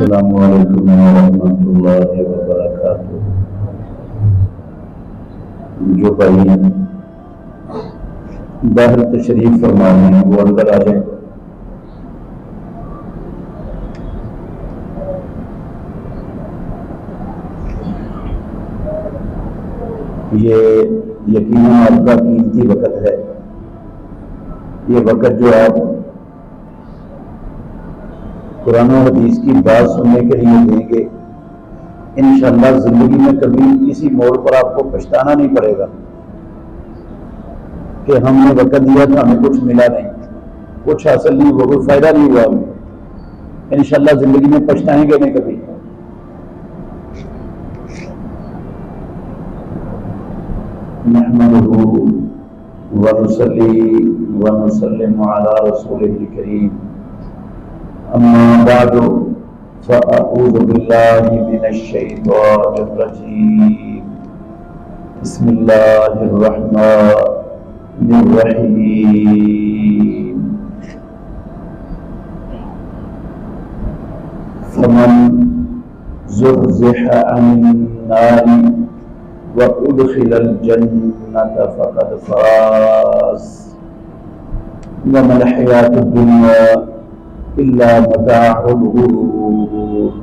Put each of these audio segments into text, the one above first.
السلام علیکم ورحمۃ اللہ وبرکاتہ۔ جو بھائی باہر تشریف فرما رہے ہیں وہ اندر آ جائیں۔ یہ یقیناً آپ کا قیمتی وقت ہے۔ یہ وقت جو آپ قرآن و حدیث کی بات سننے کے لیے دیں گے، انشاءاللہ زندگی میں کبھی کسی موڑ پر آپ کو پچھتانا نہیں پڑے گا کہ ہم نے وقت دیا تھا ہمیں کچھ ملا نہیں، کچھ حاصل نہیں ہوا، کوئی فائدہ نہیں ہوا ہمیں۔ انشاءاللہ زندگی میں پچھتائیں گے نہیں کبھی۔ نحمدہ ونصلی ونسلم علی رسولہ الکریم، اما بعد فاعوذ باللہ من الشیطان الرجیم، بسم اللہ الرحمن الرحیم۔ فمن زحزح عن النار وادخل الجنة فقد فاز وما الحیاة الدنیا الا متاع الغرور۔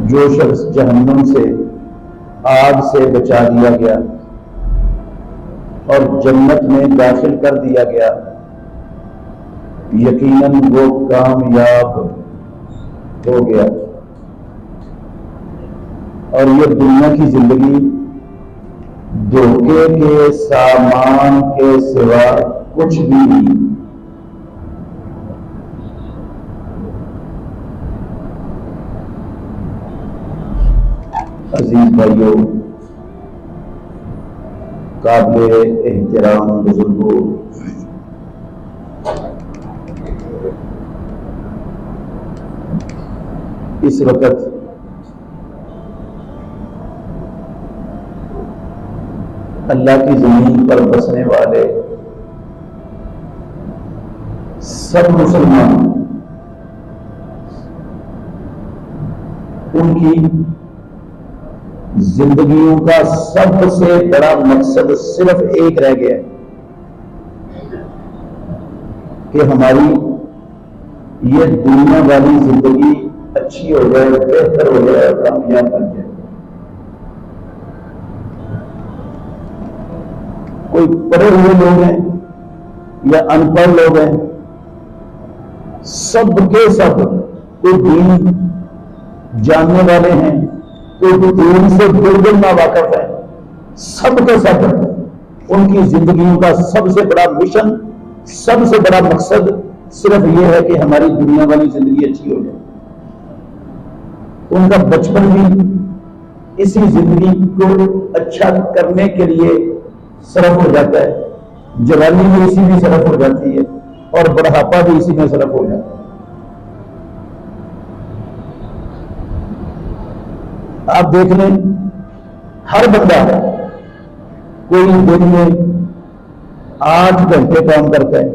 جو شخص جہنم سے، آگ سے بچا دیا گیا اور جنت میں داخل کر دیا گیا، یقیناً وہ کامیاب ہو گیا۔ اور یہ دنیا کی زندگی دھوکے کے سامان کے سوا کچھ بھی نہیں۔ عزیز بھائیوں، قابل احترام بزرگوں، اس وقت اللہ کی زمین پر بسنے والے سب مسلمان، ان کی زندگیوں کا سب سے بڑا مقصد صرف ایک رہ گیا ہے کہ ہماری یہ دنیا والی زندگی اچھی ہو جائے، بہتر ہو جائے، کامیاب بن جائے۔ کوئی پڑھے ہوئے لوگ ہیں یا ان پڑھ لوگ ہیں، سب کے سب، کوئی دین جاننے والے ہیں، کوئی دین سے بالکل ناواقف ہے، سب کے سب ان کی زندگیوں کا سب سے بڑا مشن، سب سے بڑا مقصد صرف یہ ہے کہ ہماری دنیا والی زندگی اچھی ہو جائے۔ ان کا بچپن بھی اسی زندگی کو اچھا کرنے کے لیے صرف ہو جاتا ہے، جوانی بھی اسی میں صرف ہو جاتی ہے، اور بڑھاپا بھی اسی میں صرف ہو جاتا ہے۔ آپ دیکھ لیں، ہر بندہ کوئی دن میں 8 گھنٹے کام کرتا ہے،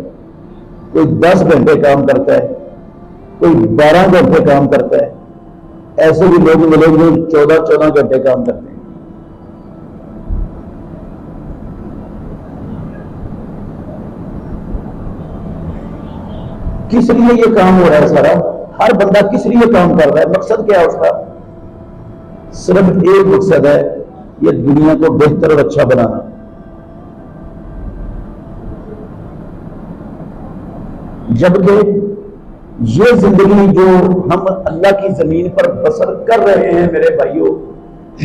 کوئی 10 گھنٹے کام کرتا ہے، کوئی 12 گھنٹے کام کرتا ہے، ایسے بھی لوگ ملیں گے 14 گھنٹے کام کرتے ہیں۔ کس لیے یہ کام ہو رہا ہے سارا؟ ہر بندہ کس لیے کام کر رہا ہے؟ مقصد کیا ہے اس کا؟ صرف ایک مقصد ہے، یہ دنیا کو بہتر اور اچھا بنانا۔ جبکہ یہ زندگی جو ہم اللہ کی زمین پر بسر کر رہے ہیں میرے بھائیوں،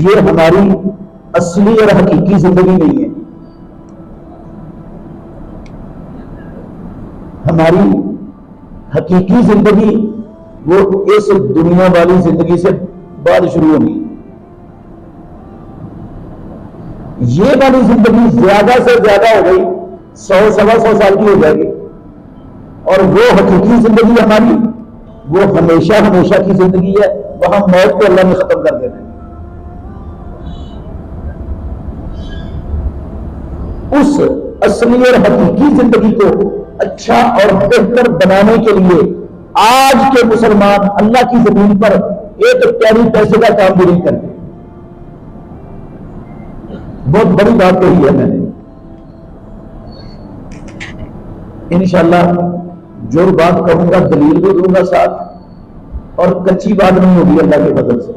یہ ہماری اصلی اور حقیقی زندگی نہیں ہے۔ ہماری حقیقی زندگی وہ اس دنیا والی زندگی سے بعد شروع ہوگی۔ یہ والی زندگی زیادہ سے زیادہ ہو گئی 100-125 سال کی ہو جائے گی، اور وہ حقیقی زندگی ہماری وہ ہمیشہ ہمیشہ کی زندگی ہے، وہاں موت کو اللہ نے ختم کر دینا ہے۔ اس اصلی اور حقیقی زندگی کو اچھا اور بہتر بنانے کے لیے آج کے مسلمان اللہ کی زمین پر ایک پیاری پیسے کا کام بھی نہیں کرتے. بہت بڑی بات کہی ہے میں نے. انشاءاللہ جو بات کہوں گا دلیل بھی دوں گا ساتھ، اور کچی بات نہیں ہوگی اللہ کے فضل سے.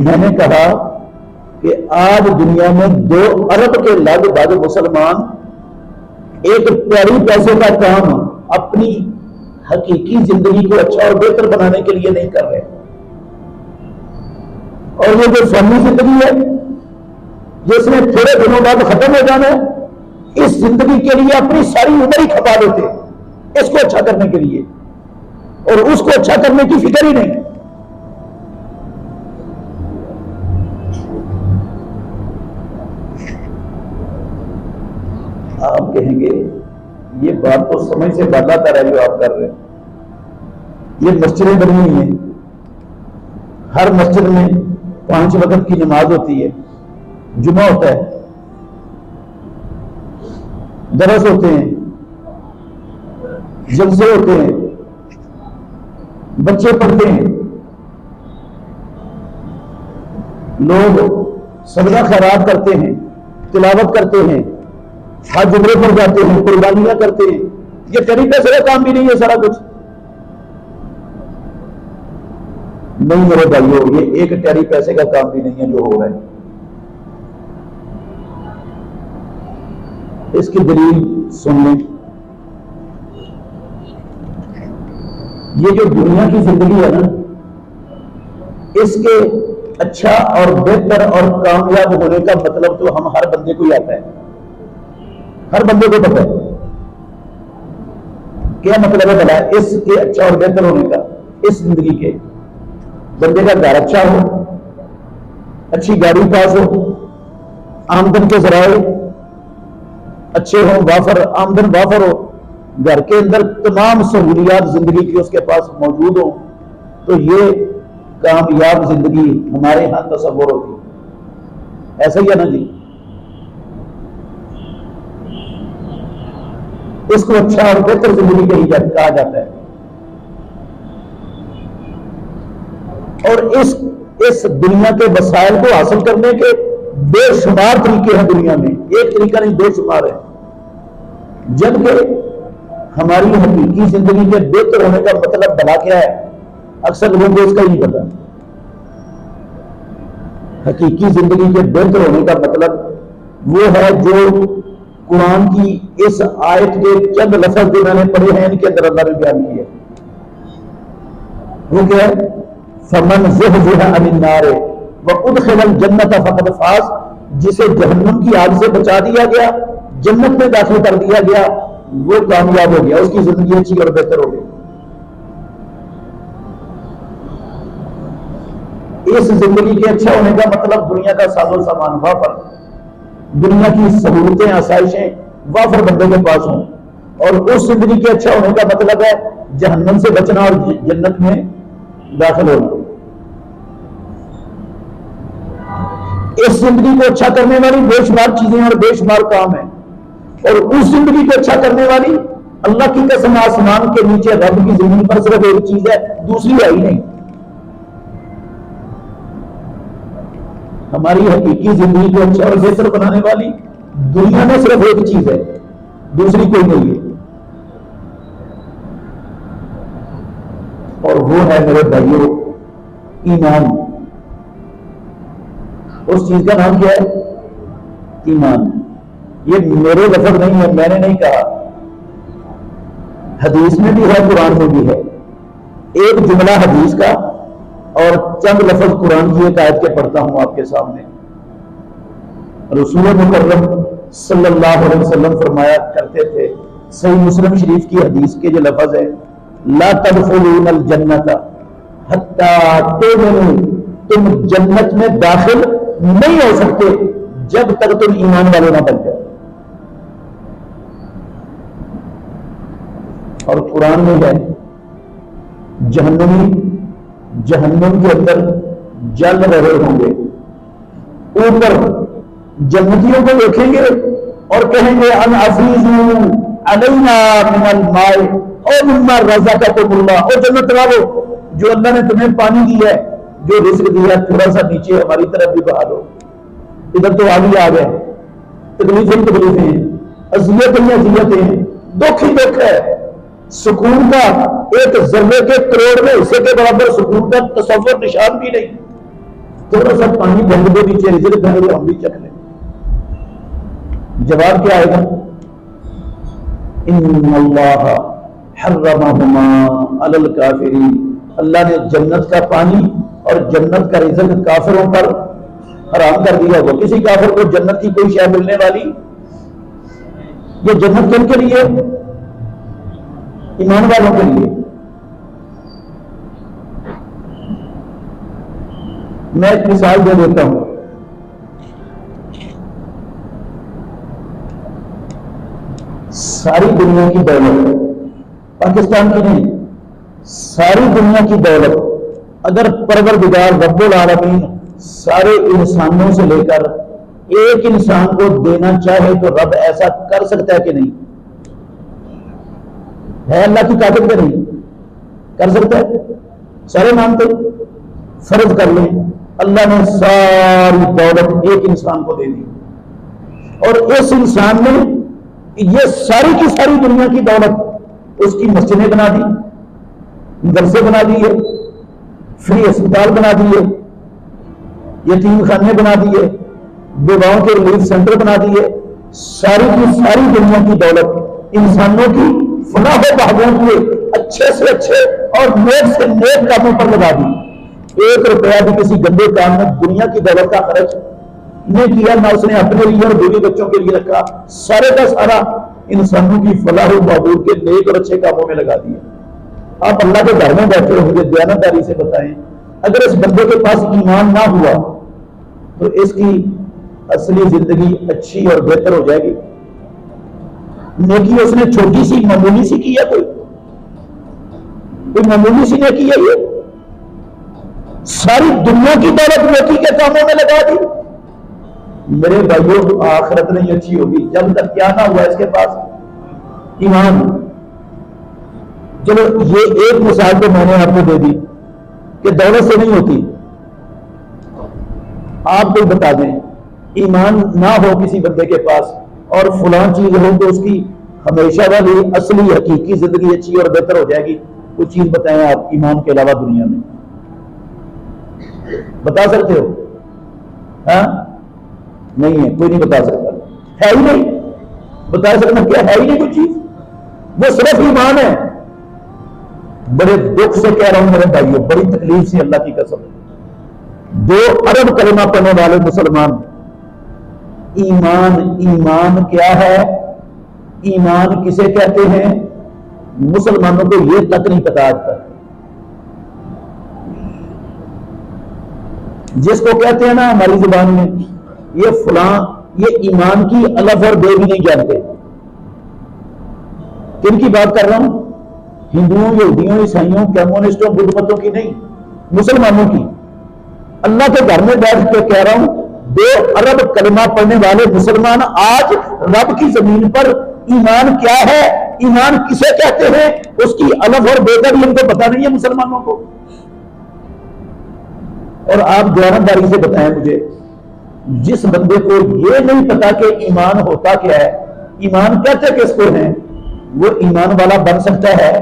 میں نے کہا کہ آج دنیا میں 2 ارب کے لگ بھگ مسلمان ایک پیاری پیسے کا کام اپنی حقیقی زندگی کو اچھا اور بہتر بنانے کے لیے نہیں کر رہے. اور یہ جو فانی زندگی ہے جس میں تھوڑے دنوں بعد ختم ہو جانا ہے، اس زندگی کے لیے اپنی ساری عمر ہی کھپا دیتے اس کو اچھا کرنے کے لیے، اور اس کو اچھا کرنے کی فکر ہی نہیں. آپ کہیں گے یہ بات تو سمجھ سے بالا تر ہے جو آپ کر رہے ہیں. یہ مسجدیں بنی ہوئی ہیں، ہر مسجد میں 5 وقت کی نماز ہوتی ہے، جمعہ ہوتا ہے، درس ہوتے ہیں، جلسے ہوتے ہیں، بچے پڑھتے ہیں، لوگ صدقہ خیرات کرتے ہیں، تلاوت کرتے ہیں، حج عمرے پر جاتے ہیں، قربانیاں کرتے ہیں. یہ کہیں پیسے کا کام بھی نہیں ہے سارا کچھ. نہیں میرے بھائیو، یہ ایک ٹیری پیسے کا کام بھی نہیں ہے جو ہو رہا ہے. اس کی دلیل سن لیں. یہ جو دنیا کی زندگی ہے نا، اس کے اچھا اور بہتر اور کامیاب ہونے کا مطلب تو ہم ہر بندے کو ہی آتا ہے. ہر بندے کو پتہ ہے کیا مطلب ہے بھلا اس کے اچھا اور بہتر ہونے کا. اس زندگی کے بندے کا گھر اچھا ہو، اچھی گاڑی پاس ہو، آمدن کے ذرائع اچھے ہوں، وافر آمدن وافر ہو، گھر کے اندر تمام سہولیات زندگی کی اس کے پاس موجود ہوں، تو یہ کامیاب زندگی ہمارے ہاں تصور ہوتی. ایسا ہی ہے نا جی؟ اس کو اچھا اور بہتر زندگی کہا جاتا ہے. اور اس دنیا کے وسائل کو حاصل کرنے کے بے شمار طریقے ہیں دنیا میں، ایک طریقہ نہیں بے شمار ہے. جبکہ ہماری حقیقی زندگی کے بہتر ہونے کا مطلب بھلا کیا ہے، اکثر لوگوں کو اس کا ہی نہیں پتا. حقیقی زندگی کے بہتر ہونے کا مطلب وہ ہے جو قرآن کی اس آیت کے چند لفظ جو میں نے پڑھے ہیں ان کے اندر اللہ نے بیان کیے. وہ کیا ہے؟ فمن زحزح عن النار وادخل الجنة فقد فاز. جسے جہنم کی آگ سے بچا دیا گیا، جنت میں داخل کر دیا گیا، وہ کامیاب ہو گیا، اس کی زندگی اچھی اور بہتر ہو گئی. اس زندگی کے اچھا ہونے کا مطلب دنیا کا ساز و سامان وافر، دنیا کی سہولتیں آسائشیں وافر بندے کے پاس ہوں. اور اس زندگی کے اچھا ہونے کا مطلب ہے جہنم سے بچنا اور جنت میں داخل ہونا. اس زندگی کو اچھا کرنے والی بے شمار چیزیں اور بے شمار کام ہیں، اور اس زندگی کو اچھا کرنے والی اللہ کی قسم آسمان کے نیچے رب کی زمین پر صرف ایک چیز ہے، دوسری ہے ہی نہیں. ہماری حقیقی زندگی کو اچھا اور بہتر بنانے والی دنیا میں صرف ایک چیز ہے، دوسری کوئی نہیں ہے. اور وہ ہے میرے بھائیوں ایمان. اس چیز کا نام کیا ہے؟ ایمان. یہ میرے لفظ نہیں ہے، میں نے نہیں کہا، حدیث میں بھی ہے، قرآن میں بھی ہے. ایک جملہ حدیث کا اور چند لفظ قرآن کی ایک آیت کے پڑھتا ہوں آپ کے سامنے. رسول مکرم صلی اللہ علیہ وسلم فرمایا کرتے تھے، صحیح مسلم شریف کی حدیث کے جو لفظ ہے، لا تدخلون الجنت حتی تؤمنوا، تم جنت میں داخل نہیں ہو سکتے جب تک تم ایمان والے نہ بن جائے. اور قرآن میں ہے جہنمی جہنم کے اندر جل رہے ہوں گے، اوپر جنتیوں کو دیکھیں گے اور کہیں گے ان عزیزو علینا من الماء او مما رزقکم اللہ، او جنت والو جو اللہ نے تمہیں پانی دیا ہے، جو رزق دیا ہے، تھوڑا سا نیچے ہماری طرف بھی بہا دو۔ ادھر تو آگے آ گئے، تکلیفیں ہیں، اذیتیں ہیں، دکھ ہی دکھ ہے۔ سکون کا ایک ذرے کے کروڑ میں حصے کے برابر سکون کا تصور نشان بھی نہیں۔ تھوڑا سا پانی بہن دو نیچے، رزق بہن دو، ہم بھی چکھ لیں۔ جواب کیا آئے گا؟ ان اللہ حرمہما علی الکافرین، اللہ نے جنت کا پانی اور جنت کا رزق کافروں پر حرام کر دیا ہوگا۔ کسی کافر کو جنت کی کوئی شے ملنے والی؟ یہ جنت کن کے لیے؟ ایمان والوں کے لیے۔ میں ایک مثال دے دیتا ہوں۔ ساری دنیا کی دولت، پاکستان کی نہیں، ساری دنیا کی دولت اگر پروردگار رب العالمین سارے انسانوں سے لے کر ایک انسان کو دینا چاہے تو رب ایسا کر سکتا ہے کہ نہیں؟ ہے اللہ کی طاقت کہ نہیں؟ کر سکتا ہے؟ سارے مانتے؟ فرض کر لیں اللہ نے ساری دولت ایک انسان کو دے دی، اور اس انسان نے یہ ساری کی ساری دنیا کی دولت اس کی مسجدیں بنا دی، مدرسے بنا دیے، فری اسپتال بنا دیے، یتیم خانے بنا دیے، بیواؤں کے ریلیف سینٹر بنا دیے، ساری کی ساری دنیا کی دولت انسانوں کی فلاح و بہبود کے اچھے سے اچھے اور نیک سے نیک کاموں پر لگا دی۔ ایک روپیہ بھی کسی گندے کام میں دنیا کی دولت کا خرچ نہیں کیا، نہ اس نے اپنے لیے اور بیوی بچوں کے لیے رکھا، سارے کا سارا انسانوں کی فلاح و بہبود کے نیک اور اچھے کاموں میں لگا دیا۔ آپ اللہ کے گھر میں بیٹھے ہو، مجھے دیانتداری سے بتائیں، اگر اس بندے کے پاس ایمان نہ ہوا تو اس کی اصلی زندگی اچھی اور بہتر ہو جائے گی؟ نیکی اس نے چھوٹی سی معمولی سی کی ہے، کوئی معمولی سی نیکی ہے؟ یہ ساری دنیا کی دولت نیکی کے کاموں میں لگا دی۔ میرے بھائیوں، آخرت نہیں اچھی ہوگی جب تک کیا نہ ہوا اس کے پاس ایمان۔ چلو یہ ایک مثال تو میں نے آپ کو دے دی کہ دولت سے نہیں ہوتی۔ آپ کو بتا دیں، ایمان نہ ہو کسی بندے کے پاس اور فلاں چیز ہو تو اس کی ہمیشہ والی اصلی حقیقی زندگی اچھی اور بہتر ہو جائے گی۔ کوئی چیز بتائیں آپ ایمان کے علاوہ دنیا میں بتا سکتے ہو؟ ہاں نہیں ہے، کوئی نہیں بتا سکتا، ہے ہی نہیں۔ بتا سکنا کیا ہے ہی نہیں کوئی چیز، وہ صرف ایمان ہے۔ بڑے دکھ سے کہہ رہا ہوں میرے بھائیوں، بڑی تکلیف سے، اللہ کی قسم، 2 ارب کلمہ پڑھنے والے مسلمان، ایمان کیا ہے؟ ایمان کسے کہتے ہیں؟ مسلمانوں کو یہ تک نہیں پتا آج تک۔ جس کو کہتے ہیں نا ہماری زبان میں یہ فلاں، یہ ایمان کی الف اور بے بھی نہیں جانتے۔ کن کی بات کر رہا ہوں؟ ہندوؤں، یہودیوں، عیسائیوں، کمیونسٹوں، بدھ متوں کی نہیں، مسلمانوں کی۔ اللہ کے گھر میں بیٹھ کے کہہ رہا ہوں، 2 ارب کلمہ پڑھنے والے مسلمان آج رب کی زمین پر ایمان کیا ہے، ایمان کسے کہتے ہیں، اس کی الف اور بے کا بھی ان کو پتا نہیں ہے مسلمانوں کو۔ اور آپ دیانتداری سے بتائیں مجھے، جس بندے کو یہ نہیں پتا کہ ایمان ہوتا کیا ہے، ایمان کہتے کس کو ہیں، وہ ایمان والا بن سکتا ہے؟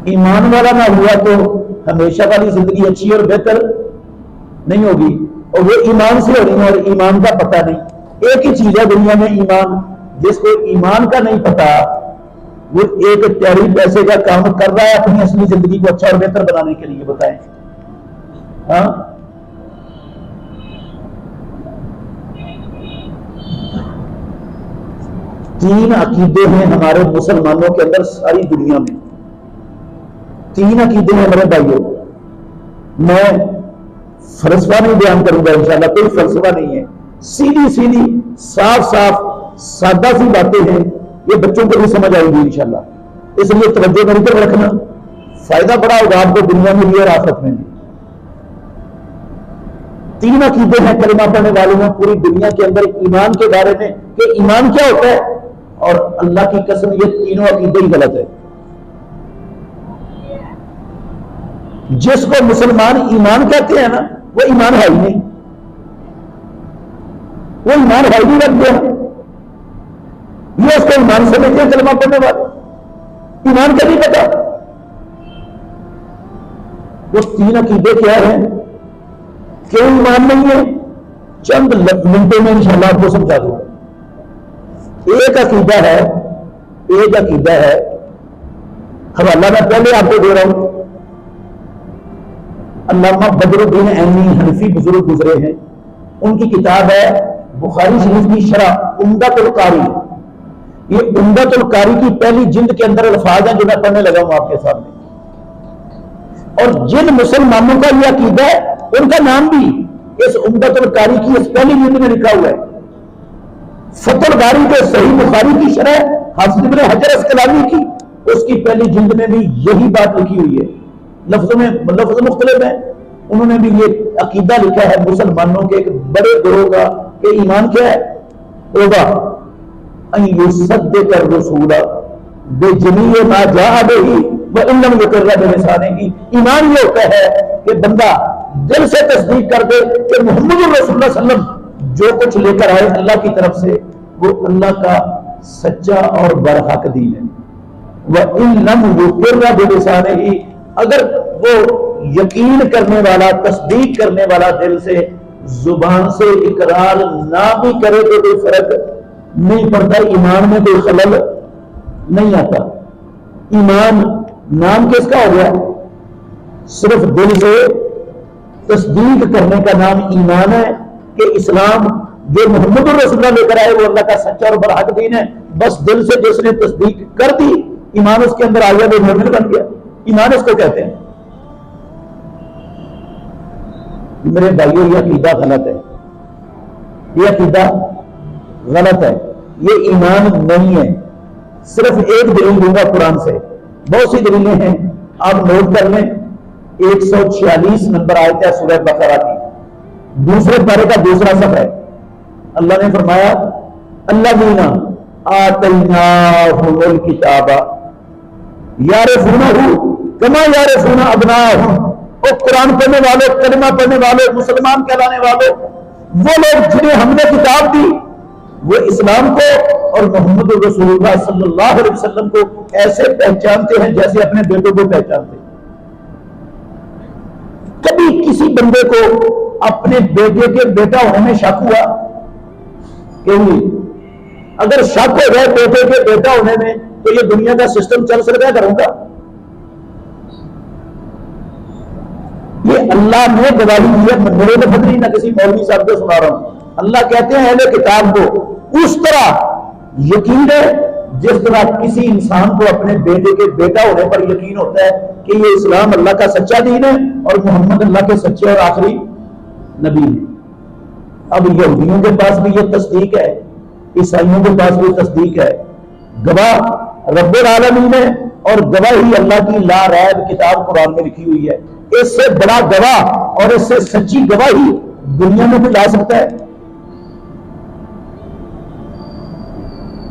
ایمان والا نہ ہوا تو ہمیشہ والی زندگی اچھی اور بہتر نہیں ہوگی، اور وہ ایمان سے ہو رہی ہے اور ایمان کا پتہ نہیں۔ ایک ہی چیز ہے دنیا میں ایمان، جس کو ایمان کا نہیں پتا وہ ایک تیاری پیسے کا کام کر رہا ہے اپنی اصلی زندگی کو اچھا اور بہتر بنانے کے لیے۔ بتائیں ہاں؟ تین عقیدے ہیں ہمارے مسلمانوں کے اندر، ساری دنیا میں 3 عقیدے ہیں میرے بھائیوں۔ میں فلسفہ نہیں بیان کروں گا انشاءاللہ، کوئی فلسفہ نہیں ہے، سیدھی سیدھی صاف صاف سادہ سی باتیں ہیں، یہ بچوں کو بھی سمجھ آئے گی انشاءاللہ۔ اس لیے توجہ میری طرف رکھنا، فائدہ بڑا ہوگا آپ کو دنیا میں بھی اور آخرت میں بھی۔ تین عقیدے ہیں کلمہ پڑھنے والوں میں پوری دنیا کے اندر ایمان کے بارے میں کہ ایمان کیا ہوتا ہے، اور اللہ کی قسم یہ تینوں عقیدے ہی غلط ہے۔ جس کو مسلمان ایمان کہتے ہیں نا، وہ ایمان ہے ہی نہیں، وہ ایمان ہے ہی نہیں رکھ گیا، یہ اس کو ایمان سمجھتے ہیں کلمہ پڑھنے والے، ایمان کا نہیں پتا۔ وہ تین عقیدے کیا ہیں، کیوں ایمان نہیں ہے، چند منٹوں میں انشاءاللہ آپ کو سمجھا دوں۔ ایک عقیدہ ہے، حوالہ میں پہلے آپ کو دے رہا ہوں، علامہ بدر الدین عینی حنفی بزرگ گزرے ہیں، ان کی کتاب ہے بخاری شریف کی شرح عمدۃ القاری۔ یہ عمدۃ القاری کی پہلی جلد کے اندر الفاظ ہیں جو میں پڑھنے لگا ہوں آپ کے سامنے، اور جن مسلمانوں کا یہ عقیدہ ہے ان کا نام بھی اس عمدۃ القاری کی اس پہلی جلد میں لکھا ہوا ہے۔ فتح الباری کے صحیح بخاری کی شرح حافظ ابن حجر اسقلانی کی، اس کی پہلی جلد میں بھی یہی بات لکھی ہوئی ہے، لفظ مختلف ہیں، انہوں نے بھی یہ عقیدہ لکھا ہے مسلمانوں کے ایک بڑے گروہ کا کہ ایمان کیا ہے، ہوگا ان یصدق الرسول بجمیع ما جاء به وان لم یقر بلسانہ۔ ایمان یہ ہوتا ہے کہ بندہ دل سے تصدیق کر دے کہ محمد الرسول اللہ صلی اللہ علیہ وسلم جو کچھ لے کر آئے اللہ کی طرف سے وہ اللہ کا سچا اور برحق دین ہے، وان لم یقر بلسانہ، اگر وہ یقین کرنے والا، تصدیق کرنے والا دل سے زبان سے اقرار نہ بھی کرے تو کوئی فرق نہیں پڑتا، ایمان میں کوئی خلل نہیں آتا۔ ایمان نام کس کا ہو گیا؟ صرف دل سے تصدیق کرنے کا نام ایمان ہے کہ اسلام جو محمد الرسول اللہ لے کر آئے وہ اللہ کا سچا اور برحق دین ہے، بس دل سے جس نے تصدیق کر دی ایمان اس کے اندر آ گیا، وہ مومن بن گیا، ایمان اس کو کہتے ہیں۔ میرے بھائیوں یہ عقیدہ غلط ہے، یہ عقیدہ غلط ہے، یہ ایمان نہیں ہے۔ صرف ایک دلیل دوں گا قرآن سے، بہت سی دلیلیں ہیں، آپ نوٹ کر لیں۔ 146 نمبر آیت ہے سورہ بقرہ کی، دوسرے پارے کا دوسرا صفحہ ہے۔ اللہ نے فرمایا الذین آتیناہم الکتاب یعرفونہ کما یعرفون ابناءہم۔ اور قرآن پڑھنے والوں، کلمہ پڑھنے والوں، مسلمان کہلانے والوں، وہ لوگ جنہیں ہم نے کتاب دی وہ اسلام کو اور محمد رسول اللہ صلی اللہ علیہ وسلم کو ایسے پہچانتے ہیں جیسے اپنے بیٹوں کو پہچانتے ہیں۔ کبھی کسی بندے کو اپنے بیٹے کے بیٹا ہونے میں شک ہوا کہ اگر شک ہو جائے بیٹے کے بیٹا ہونے میں تو یہ دنیا کا سسٹم چل سکتا ہے کروں گا؟ یہ اللہ نے گواہی دی ہے، میرے لفظ نہیں، نہ کسی مولوی صاحب کو سنا رہا ہوں۔ اللہ کہتے ہیں اہل کتاب کو اس طرح یقین ہے جس طرح کسی انسان کو اپنے بیٹے کے بیٹا ہونے پر یقین ہوتا ہے کہ یہ اسلام اللہ کا سچا دین ہے اور محمد اللہ کے سچے اور آخری نبی ہیں۔ اب یہودیوں کے پاس بھی یہ تصدیق ہے، عیسائیوں کے پاس بھی تصدیق ہے، گواہ رب العالمین ہے اور گواہی اللہ کی لا ریب کتاب قرآن میں لکھی ہوئی ہے۔ اس سے بڑا گواہ اور اس سے سچی گواہی دنیا میں بھی لا سکتا ہے؟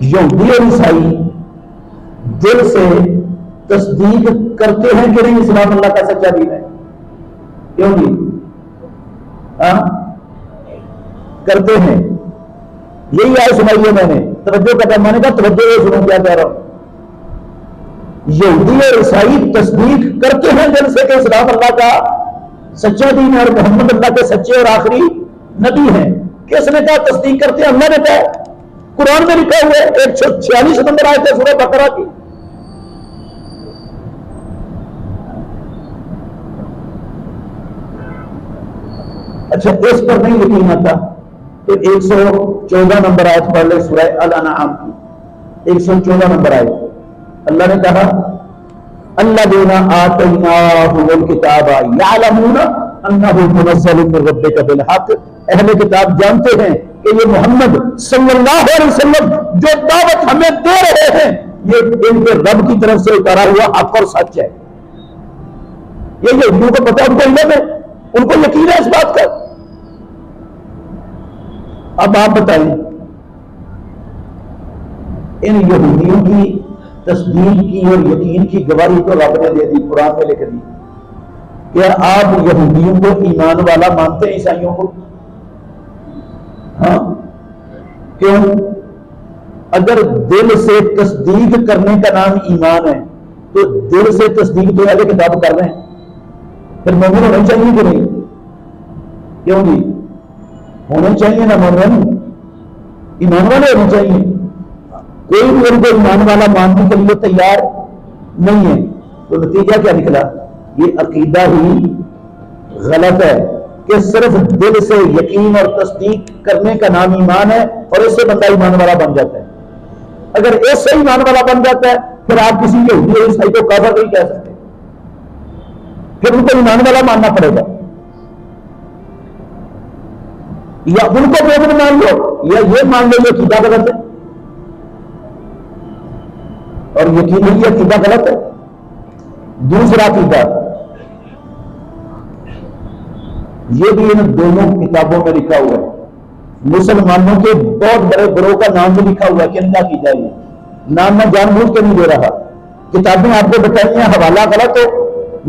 یہودی اور عیسائی دل سے تصدیق کرتے ہیں کہ نہیں اسلام اللہ کا سچا دین ہے؟ کیوں نہیں کرتے ہیں؟ یہی آئے سنائیے، میں نے توجہ کا میں نے کہا توجہ یہ سنو کیا کہہ رہا ہوں۔ یہودی اور عیسائی تصدیق کرتے ہیں دل سے کہ اسلام اللہ کا سچا دین ہے اور محمد اللہ کے سچے اور آخری نبی ہیں۔ کس نے کہا تصدیق کرتے ہیں؟ اللہ نے کہا، قرآن میں لکھا ہوا ہے 146 نمبر آیت ہے سورہ بقرہ کی۔ اچھا اس پر نہیں یقین آتا تو 114 نمبر آیت پڑھ لے سورہ الانعام کی، 114 نمبر آیت۔ اللہ نے کہا الذین آتیناہم الکتاب یعلمون انہ منزل من ربک بالحق، اہل کتاب جانتے ہیں کہ یہ محمد صلی اللہ علیہ وسلم جو دعوت ہمیں دے رہے ہیں یہ ان کے رب کی طرف سے اتارا ہوا حق اور سچ ہے۔ یہ یہودیوں کو پتہ، ان کو علم ہے، ان کو یقین ہے اس بات کا۔ اب آپ بتائیں ان یہودیوں کی تصدیق کی اور یقین کی گواہی تو رب نے دے دی، قرآن میں لکھ دی. کیا آپ یہودیوں کو ایمان والا مانتے ہیں عیسائیوں کو؟ ہاں کیوں؟ اگر دل سے تصدیق کرنے کا نام ایمان ہے تو دل سے تصدیق تو اہل کتاب کر رہے ہیں، پھر مومن ہونے چاہیے کہ نہیں؟ کیوں جی ہونے چاہیے نا، مومن ایمان والے ہونے چاہیے. کوئی بھی ان کو ایمان والا ماننے کے لیے تیار نہیں ہے، تو نتیجہ کیا نکلا؟ یہ عقیدہ ہی غلط ہے کہ صرف دل سے یقین اور تصدیق کرنے کا نام ایمان ہے اور اس سے بندہ ایمان والا بن جاتا ہے. اگر اس سے ایمان والا بن جاتا ہے پھر آپ کسی یہودی اور عیسائی کو کافر نہیں کہہ سکتے، پھر ان کو ایمان والا ماننا پڑے گا. یا ان کو مومن مان لو یا یہ مان لو یہ عقیدہ غلط ہے، اور یقین یہ عقیدہ غلط ہے. دوسرا عقیدہ یہ بھی ان دونوں کتابوں میں لکھا ہوا ہے، مسلمانوں کے بہت بڑے گروہ کا نام بھی لکھا ہوا ہے کہ ان کا عقیدہ یہ نام میں جان بوجھ کے نہیں دے رہا، کتابیں آپ کو بتائیں ہیں، حوالہ غلط ہو،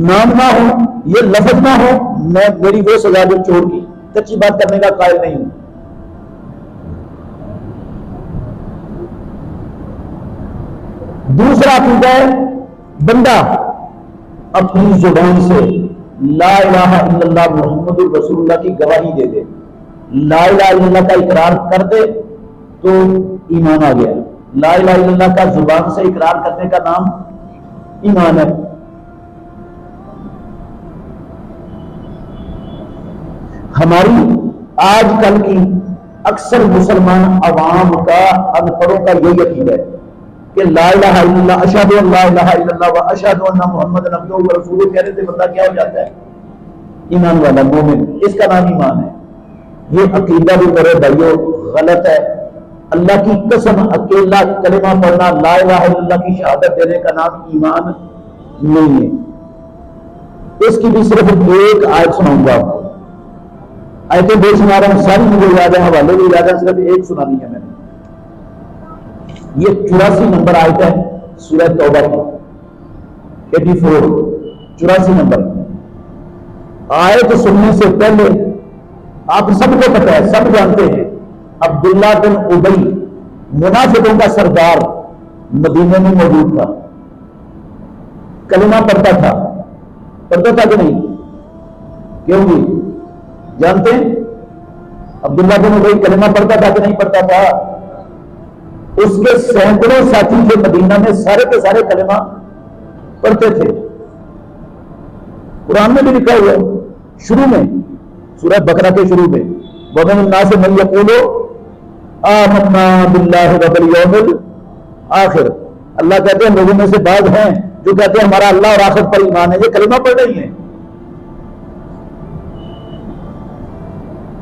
نام نہ ہو، یہ لفظ نہ ہو، میں میری وہ سزا جو چور کی سچی بات کرنے کا قائل نہیں ہوں. دوسرا عقیدہ ہے بندہ اپنی زبان سے لا الہ الا اللہ محمد رسول اللہ کی گواہی دے دے، لا الہ الا اللہ کا اقرار کر دے تو ایمان آ گیا. لا الہ الا اللہ کا زبان سے اقرار کرنے کا نام ایمان ہے. ہماری آج کل کی اکثر مسلمان عوام کا ان پڑھوں کا یہی عقیدہ ہے کہ لا الہ الا اللہ اشہد ان لا الہ الا اللہ و اشہد ان محمد عبدہ و رسولہ کہنے سے بندہ کیا ہو جاتا ہے؟ ایمان والا، مومن. اس کا نام ایمان ہے. یہ عقیدہ بھی میرے بھائیوں غلط ہے. اللہ کی قسم اکیلا کلمہ پڑھنا لا الہ الا اللہ کی شہادت دینے کا نام ایمان نہیں ہے. اس کی بھی صرف ایک آیت سناؤں گا آپ کو. آیتیں بے شمار ہیں، ساری مجھے یاد ہے، حوالے بھی یاد ہے، صرف ایک سنانی ہے میں نے. یہ 84 نمبر آیت ہے سورہ توبہ کی، 84 84 نمبر آیت. سننے سے پہلے آپ سب کو پتہ ہے، سب جانتے ہیں، عبداللہ بن ابی منافقوں کا سردار مدینے میں موجود تھا، کلمہ پڑھتا تھا کہ نہیں؟ کیوں جی جانتے ہیں عبداللہ بن ابی کلمہ پڑھتا تھا کہ نہیں پڑھتا تھا؟ اس کے سینکڑوں ساتھی تھے مدینہ میں، سارے کے سارے کلمہ پڑھتے تھے. قرآن میں بھی لکھا ہوا ہے شروع میں، سورہ بقرہ کے شروع میں، وَمِنَ النَّاسِ مَن يَقُولُ آمَنَّا بِاللَّهِ وَبِالْيَوْمِ الْآخِرِ. اللہ کہتے ہیں لوگوں میں سے بعض ہیں جو کہتے ہیں ہمارا اللہ اور آخرت پر ایمان ہے. یہ کلمہ پڑھ رہی ہیں،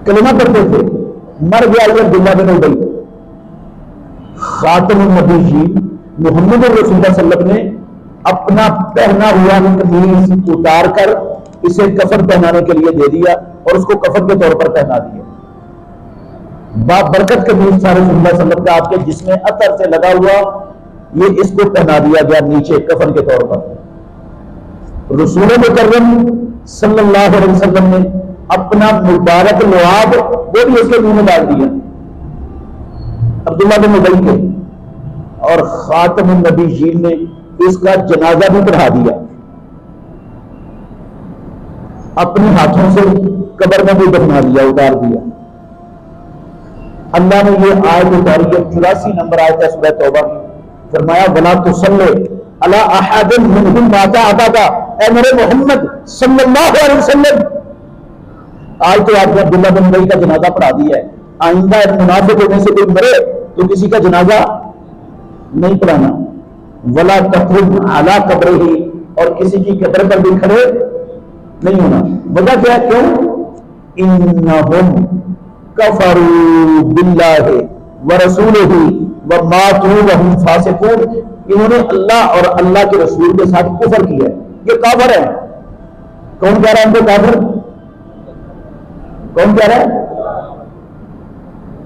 کلمہ پڑھتے تھے. مر گیا عبداللہ بن ابی. خاتم النبیین محمد رسول اللہ صلی اللہ علیہ وسلم نے اپنا پہنا ہوا قمیص اتار کر اسے کفن پہنانے کے لیے دے دیا اور اس کو کفن کے طور پر پہنا دیا. بابرکت قمیص تھا رسول اللہ صلی اللہ علیہ وسلم کا، آپ کے جسم میں اثر سے لگا ہوا، یہ اس کو پہنا دیا گیا نیچے کفن کے طور پر. رسول مکرم صلی اللہ علیہ وسلم نے اپنا مبارک لعاب وہ بھی اس کے منہ میں ڈال دیا عبداللہ بن ابی کے، اور خاتم النبیین نے اس کا جنازہ بھی پڑھا دیا، اپنے ہاتھوں سے قبر میں بھی دفنا دیا، اتار دیا. اللہ نے یہ آیت اتاری ہے، 84 نمبر آیت ہے سورہ توبہ کی. فرمایا وَلَا تُصَلِّ عَلَىٰ أَحَدٍ مِّنْهُمْ مَاتَ أَبَدًا. اے میرے محمد صلی اللہ علیہ وسلم، آج تو آپ نے عبداللہ بن ابی کا جنازہ پڑھا دیا ہے، آئندہ منافق ہونے سے کوئی مرے تو کسی کا جنازہ نہیں پڑھانا. ولا تقرب علی قبرہ، اور کسی کی قبر پر بھی کھڑے نہیں ہونا. وجہ کیا ہے؟ کیوں؟ انہم کفروا باللہ ورسولہ وماتوا وہم فاسقون. انہوں نے اللہ اور اللہ کے رسول کے ساتھ کفر کیا ہے، یہ کافر ہے. کون کہہ رہا ہے ان کو کافر؟ کون کہہ رہا ہے؟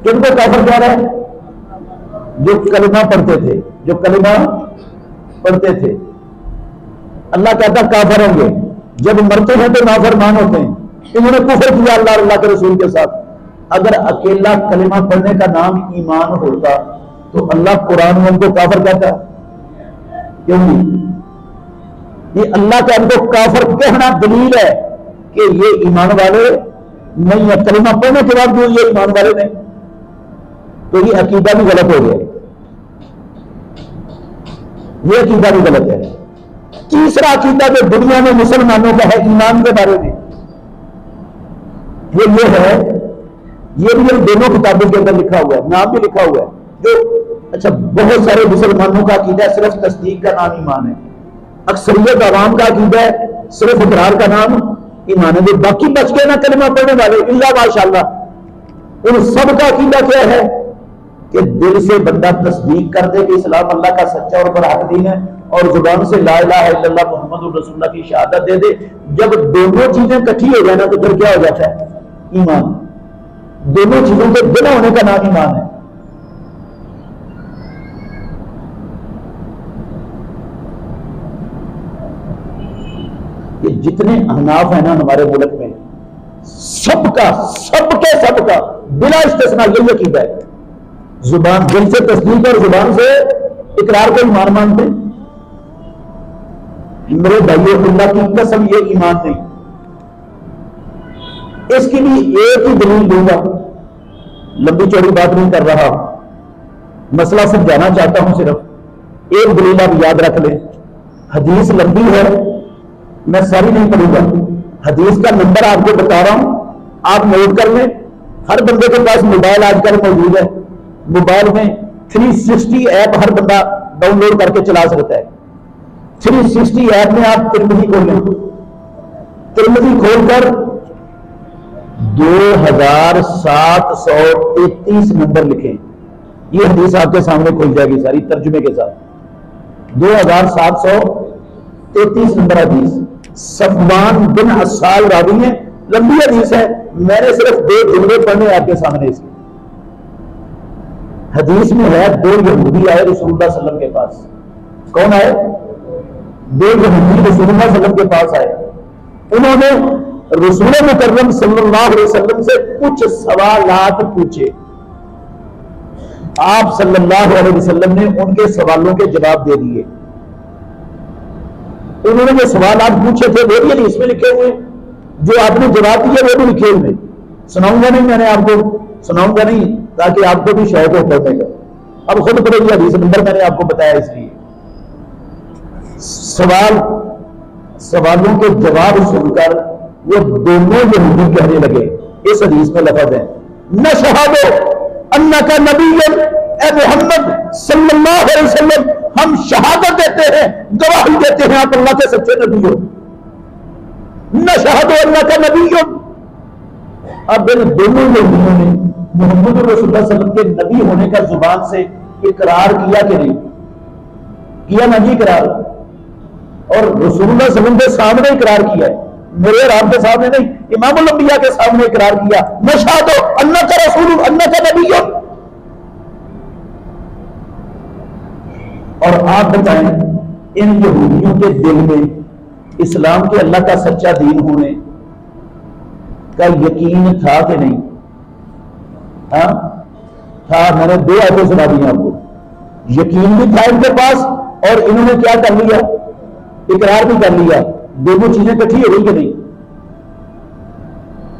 کن کو کافر کہہ رہا ہے؟ جو کلمہ پڑھتے تھے، جو کلمہ پڑھتے تھے۔ اللہ کہتا کافر ہوں گے، جب مرتے ہیں تو نافرمان ہوتے ہیں۔ انہوں نے کفر کیا اللہ اور اللہ کے رسول کے ساتھ۔ اگر اکیلا کلمہ پڑھنے کا نام ایمان ہوتا تو اللہ قرآن میں ان کو کافر کہتا، کیوں نہیں؟ یہ اللہ کا ان کو کافر کہنا دلیل ہے کہ یہ ایمان والے نہیں ہے۔ کلمہ پڑھنے کے بعد جو یہ ایمان والے نہیں، تو یہ عقیدہ بھی غلط ہو گیا، یہ عقیدہ بھی غلط ہے۔ تیسرا عقیدہ جو دنیا میں مسلمانوں کا ہے ایمان کے بارے میں، وہ یہ ہے، یہ بھی ان دونوں کتابوں کے اندر لکھا ہوا ہے، نام بھی لکھا ہوا ہے، جو اچھا بہت سارے مسلمانوں کا عقیدہ ہے صرف تصدیق کا نام ایمان ہے، اکثریت عوام کا عقیدہ ہے صرف اقرار کا نام ایمان ہے۔ جو باقی بچ گئے نا کلمہ پڑھنے والے اللہ ماشاءاللہ، ان سب کا عقیدہ کیا ہے کہ دل سے بندہ تصدیق کر دے کہ اسلام اللہ کا سچا اور برحق دین ہے، اور زبان سے لا الہ الا اللہ محمد رسول اللہ کی شہادت دے دے۔ جب دونوں چیزیں اکٹھی ہو جائیں نا تو پھر کیا ہو جاتا ہے؟ ایمان۔ دونوں چیزوں کے بنا ہونے کا نام ایمان ہے۔ یہ جتنے احناف ہیں نا ہمارے ملک میں، سب کا بلا استثناء یہی عقیدہ ہے، زبان دل سے تصدیق اور زبان سے اقرار کو ایمان مانتے ہیں۔ میرے بھائیو اللہ کی قسم یہ ایمان نہیں۔ اس کے لیے ایک ہی دلیل دوں گا، لمبی چوڑی بات نہیں کر رہا، مسئلہ سمجھانا چاہتا ہوں، صرف ایک دلیل آپ یاد رکھ لیں۔ حدیث لمبی ہے، میں ساری نہیں پڑھوں گا، حدیث کا نمبر آپ کو بتا رہا ہوں، آپ نوٹ کر لیں۔ ہر بندے کے پاس موبائل آج کل موجود ہے، موبائل میں 360 ایپ ہر بندہ ڈاؤن لوڈ کر کے چلا سکتا ہے۔ 360 ایپ میں آپ ترمذی کھول لیں، ترمذی کھول کر 2733 نمبر لکھیں، یہ حدیث آپ کے سامنے کھل جائے گی ساری ترجمے کے ساتھ۔ 2733 نمبر حدیث، صفوان بن عسال راوی ہے، لمبی حدیث ہے، میں نے صرف 2 جملے پڑھنے آپ کے سامنے۔ اس حدیث میں ہے 2 یہودی آئے رسول اللہ صلی اللہ علیہ وسلم کے پاس۔ کون آئے؟ 2 یہودی رسول اللہ صلی اللہ علیہ وسلم کے پاس آئے۔ انہوں نے رسول مکرم صلی اللہ علیہ وسلم سے کچھ سوالات پوچھے، آپ صلی اللہ علیہ وسلم نے ان کے سوالوں کے جواب دے دیے۔ انہوں نے جو سوالات پوچھے تھے وہ بھی حدیث میں لکھے ہوئے، جو آپ نے جواب دیا وہ بھی لکھے ہوئے۔ سناؤں گا نہیں، میں نے آپ کو سناؤں گا نہیں تاکہ آپ کو بھی شوق ہو پڑھنے کا۔ اب خود پڑھے گی حدیث نمبر میں نے آپ کو بتایا، اس لیے سوالوں کے جواب سن کر وہ دونوں یہودی کہنے لگے، اس حدیث میں لفظ ہے نشہد انک نبی، اے محمد صلی اللہ علیہ وسلم ہم شہادت دیتے ہیں، گواہی دیتے ہیں آپ اللہ کے سچے نبی ہو۔ نشہد انک نبی، اب ان دونوں یہودیوں نے محمد رسول اللہ صلی اللہ علیہ وسلم کے نبی ہونے کا زبان سے اقرار کیا کہ نہیں کیا؟ نہ جی اقرار، اور رسول اللہ صلی اللہ علیہ وسلم کے سامنے اقرار کیا ہے، میرے اور آپ کے سامنے نہیں، امام الانبیاء کے سامنے اقرار کیا، نشہد انک رسول انک نبی۔ اور آپ بتائیں ان یہودیوں کے دل میں اسلام کے اللہ کا سچا دین ہونے کا یقین تھا کہ نہیں؟ ہاں تھا، میں نے 2 آیتیں سنا دی آپ کو، یقین بھی تھا ان کے پاس، اور انہوں نے کیا کر لیا؟ اقرار بھی کر لیا۔ دونوں چیزیں کٹھی ہو گئی کہ نہیں؟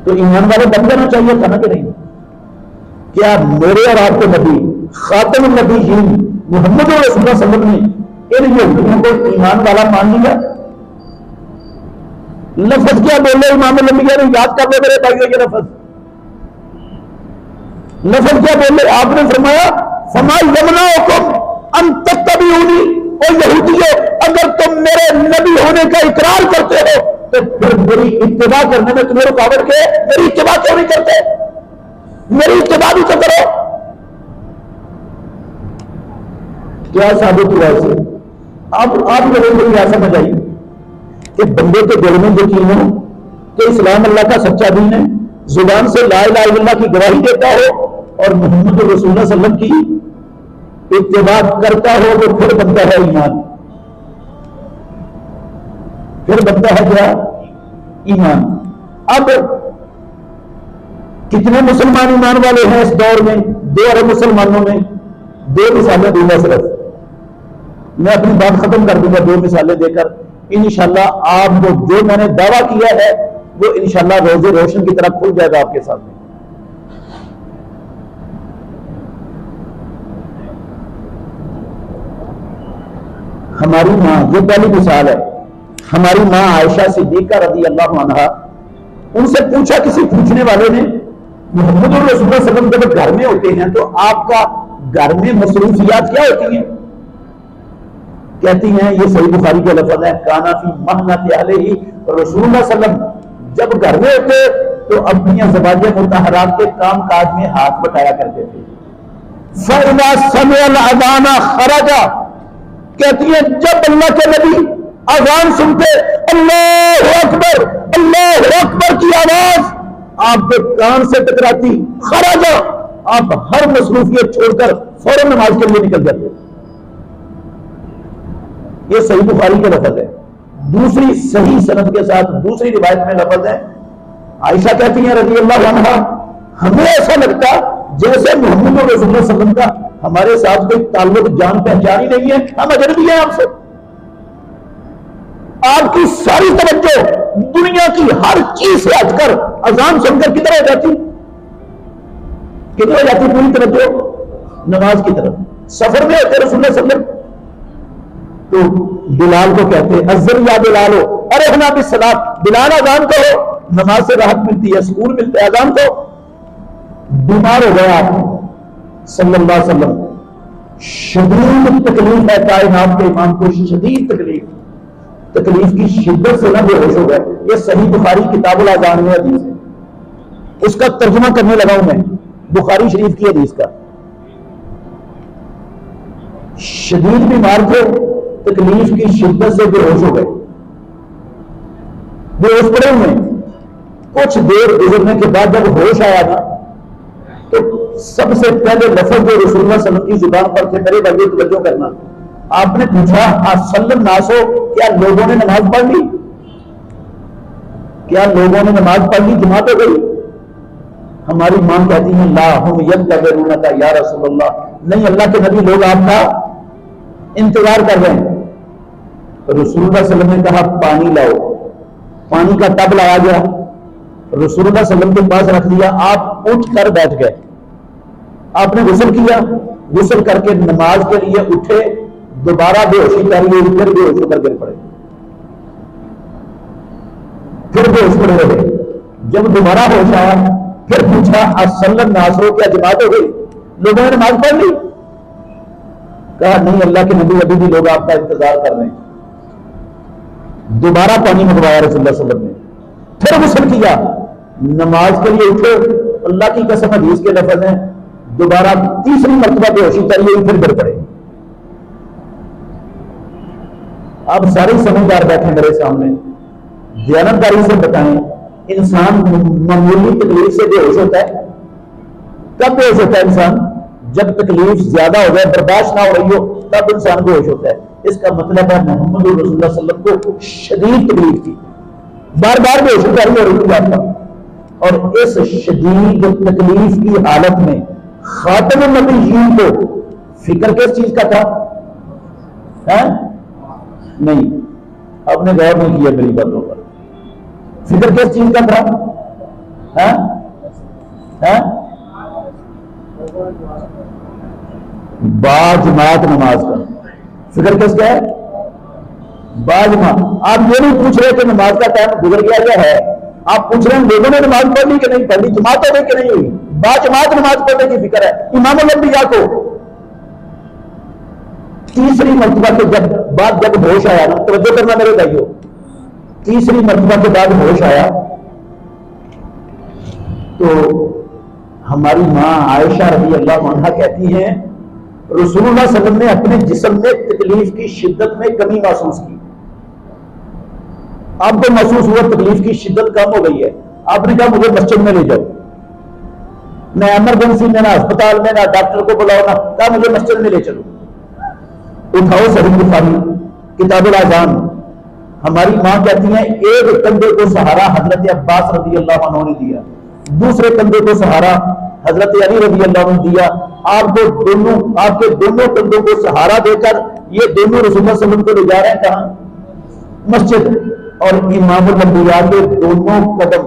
تو ایمان والے بن جانا چاہیے تھا نا کہ نہیں؟ کیا میرے اور آپ کے نبی خاتم النبیین محمد رسول اللہ صلی اللہ علیہ وسلم نے ان یہودیوں کو ایمان والا مان لیا؟ لفظ کیا بولے امام الانبیاء نے؟ یاد کر لو میرے بھائیوں یہ لفظ کیا بولے؟ آپ نے فرمایا فما یمنعکم ان تتبعونی، او یہودیو اگر تم میرے نبی ہونے کا اقرار کرتے ہو تو پھر میری اتباع کرنے میں تمہیں رکاوٹ کے میری اتباع کیوں نہیں کرتے؟ میری اتباع بھی تو کرو۔ کیا ثابت ہوا اسے؟ آپ لوگوں کو کیا سمجھ آئی کہ بندے کے دل میں یقین ہو کہ اسلام اللہ کا سچا دین ہے، زبان سے لا الہ الا اللہ کی گواہی دیتا ہو، اور محمد رسول اللہ صلی اللہ علیہ وسلم کی اتباع کرتا ہو تو پھر بنتا ہے ایمان، پھر بنتا ہے کیا؟ ایمان۔ اب کتنے مسلمان ایمان والے ہیں اس دور میں؟ 2 ارب مسلمانوں میں 2 مثالیں دوں گا صرف، میں اپنی بات ختم کر دوں گا 2 مثالیں دے کر۔ انشاءاللہ آپ کو جو میں نے دعویٰ کیا ہے وہ انشاءاللہ روز روشن کی طرح کھل جائے گا آپ کے سامنے۔ ہماری ماں، یہ پہلی مثال ہے، ہماری ماں عائشہ صدیقہ رضی اللہ عنہا، ان سے پوچھا کسی پوچھنے والے نے، محمد رسول اللہ صلی اللہ علیہ وسلم جب گھر میں ہوتے ہیں تو آپ کا گھر میں مصروفیات کیا ہوتی ہیں؟ کہتی ہیں، یہ صحیح بخاری کا لفظ ہے، کانا فی محنت اہلہ، رسول اللہ صلی اللہ علیہ وسلم جب گھر میں ہوتے تو اپنی ازواج مطہرات کے کام کاج میں ہاتھ بٹایا کرتے تھے۔ فَإِذَا سَمِعَ الْأَذَانَ خَرَجَ، کہتی ہیں جب اللہ کے نبی اذان سنتے، اللہ اکبر اللہ اکبر کی آواز آپ کے کان سے ٹکراتی، خرج، آپ ہر مصروفیت چھوڑ کر فوراً نماز کے لیے نکل جاتے۔ یہ صحیح بخاری کا لفظ ہے۔ دوسری صحیح سند کے ساتھ دوسری روایت میں لفظ ہے، عائشہ کہتی ہیں رضی اللہ عنہا، ہمیں ایسا لگتا جیسے محمد رسول اللہ صلی اللہ علیہ وسلم کا ہمارے ساتھ کوئی تعلق جان پہچان ہی نہیں ہے، ہم اجنبی ہیں آپ سے۔ آپ کی ساری توجہ دنیا کی ہر چیز سے ہٹ کر اذان سن کر کدھر ہو جاتی؟ کدھر ہو جاتی پوری توجہ؟ نماز کی طرف۔ سفر میں ہوتے رسول اللہ صلی اللہ علیہ وسلم تو بلال کو کہتے اذن یا بلال ہو، ارے ہنا بالصلاۃ، بلال اذان کہو، نماز سے راحت ملتی ہے، سکون ملتا ہے، اذان کو۔ بیمار ہو گیا آپ صلی اللہ علیہ وسلم، شدید تکلیف ہے کائنات کے امام کو، شدید تکلیف کی شدت سے نہ بے ہوش ہو گئے۔ یہ صحیح بخاری کتاب الاذان میں حدیث ہے، اس کا ترجمہ کرنے لگا ہوں میں بخاری شریف کی حدیث کا۔ شدید بیمار تھے، تکلیف کی شدت سے بے ہوش ہو گئے، بے ہوش پڑے ہوئے۔ کچھ دیر گزرنے کے بعد جب ہوش آیا نا تو سب سے پہلے لفظ جو رسول اللہ صلی اللہ علیہ وسلم کی زبان پر تھے، میرے بھائی توجہ کرنا، آپ نے پوچھا اسلم ناسو، کیا لوگوں نے نماز پڑھ لی؟ کیا لوگوں نے نماز پڑھ لی، جماعت ہو گئی؟ ہماری ماں کہتی ہیں لا ہم ینتظرونک یا رسول اللہ، نہیں اللہ کے نبی، لوگ آپ کا انتظار کر رہے ہیں۔ رسول اللہ صلی اللہ علیہ وسلم نے کہا پانی لاؤ، پانی کا ٹب لایا گیا، رسول اللہ صلی اللہ علیہ وسلم کے پاس رکھ دیا، آپ اٹھ کر بیٹھ گئے، آپ نے غسل کیا، غسل کر کے نماز کے لیے اٹھے، دوبارہ بے ہوشی کر لی، پھر بے ہوش کر گر پڑے، پھر بے ہوش پڑے رہے۔ جب دوبارہ ہوش آیا پھر پوچھا اصل الناس ہو، کیا جماعت ہو گئی، لوگوں نے نماز پڑھ لی؟ کہا نہیں اللہ کے نبی، ابھی بھی لوگ آپ کا انتظار کر رہے ہیں۔ دوبارہ پانی منگوایا رسول اللہ صلی اللہ علیہ وسلم نے، پھر غسل کیا، نماز کے لیے اٹھے، اللہ کی قسم حدیث کے لفظ ہیں، دوبارہ تیسری مرتبہ بے ہوشی کر لی، پھر گر پڑے۔ آپ سارے سمجھدار بیٹھے میرے سامنے، دیانتداری سے بتائیں، انسان معمولی تکلیف سے بے ہوش ہوتا ہے؟ کب بے ہوش ہوتا ہے انسان؟ جب تکلیف زیادہ ہو جائے، برداشت نہ ہو رہی ہو، تب انسان بے ہوش ہوتا ہے۔ اس کا مطلب ہے محمد رسول اللہ صلی اللہ علیہ وسلم کو شدید تکلیف تھی، بار بار بے ہوشی جاری ہو رہی تھی آپ کا، اور اس شدید تکلیف کی حالت میں خاتم النبیین کو فکر کس چیز کا تھا؟ نہیں، آپ نے غور نہیں کیا میری باتوں پر، فکر کس چیز کا تھا؟ باجماعت نماز کا فکر کس کا ہے؟ باجماعت۔ آپ یہ نہیں پوچھ رہے کہ نماز کا ٹائم گزر گیا کیا ہے، آپ پوچھ رہے ہیں لوگوں نے نماز پڑھ لی کہ نہیں پڑھ لی، جماعت ہو گئی کہ نہیں ہوئی۔ باجماعت نماز پڑھنے کی فکر ہے امام الانبیاء کو۔ تیسری مرتبہ کے جب ہوش آیا نا، توجہ کرنا میرے بھائیو، تیسری مرتبہ کے بعد ہوش آیا تو ہماری ماں عائشہ رضی اللہ عنہا کہتی ہیں رسول اللہ صلی اللہ علیہ وسلم نے اپنے جسم میں تکلیف کی شدت میں کمی محسوس کی۔ آپ کو محسوس ہوا تکلیف کی شدت کم ہو گئی ہے، آپ نے کہا مجھے مسجد میں لے جاؤ۔ نہ ایمرجنسی میں، نہ اسپتال میں، نہ ڈاکٹر کو بلاؤ، نہ کہا مجھے مسجد میں لے چلو. اٹھاؤ صحیح بخاری کتاب الاذان. ہماری ماں کہتی ہیں ایک کندھے کو سہارا حضرت عباس رضی اللہ عنہ نے دیا، دوسرے کندھے کو سہارا حضرت علی رضی اللہ عنہ دیا. آپ کے دونوں کندھوں کو سہارا دے کر یہ دونوں رسول اللہ صلی اللہ علیہ وسلم کو لے جا رہے ہیں کہاں؟ مسجد. اور امام الانبیاء کے دونوں قدم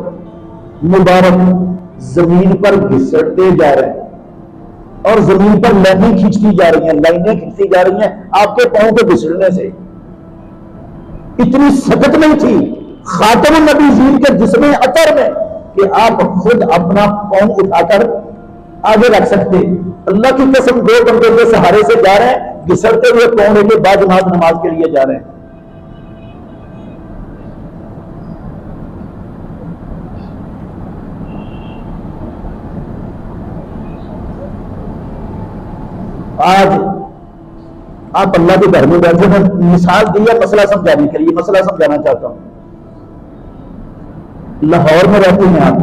مبارک زمین پر گھسٹتے جا رہے ہیں اور زمین پر لائنیں کھینچتی جا رہی ہیں آپ کے پاؤں کو گھسٹنے سے. اتنی سخت نہیں تھی خاتم النبیین کے جسم اطہر میں کہ آپ خود اپنا پاؤں اٹھا کر آگے رکھ سکتے. اللہ کی قسم دو بندوں کے سہارے سے جا رہے ہیں، گھسٹتے ہوئے پاؤں لے کے بعد نماز کے لیے جا رہے ہیں. آج آپ اللہ کے گھر میں بیٹھے ہیں، مثال دی ہے مسئلہ سمجھانے کے لیے. مسئلہ سمجھانا چاہتا ہوں. لاہور میں رہتے ہیں آپ،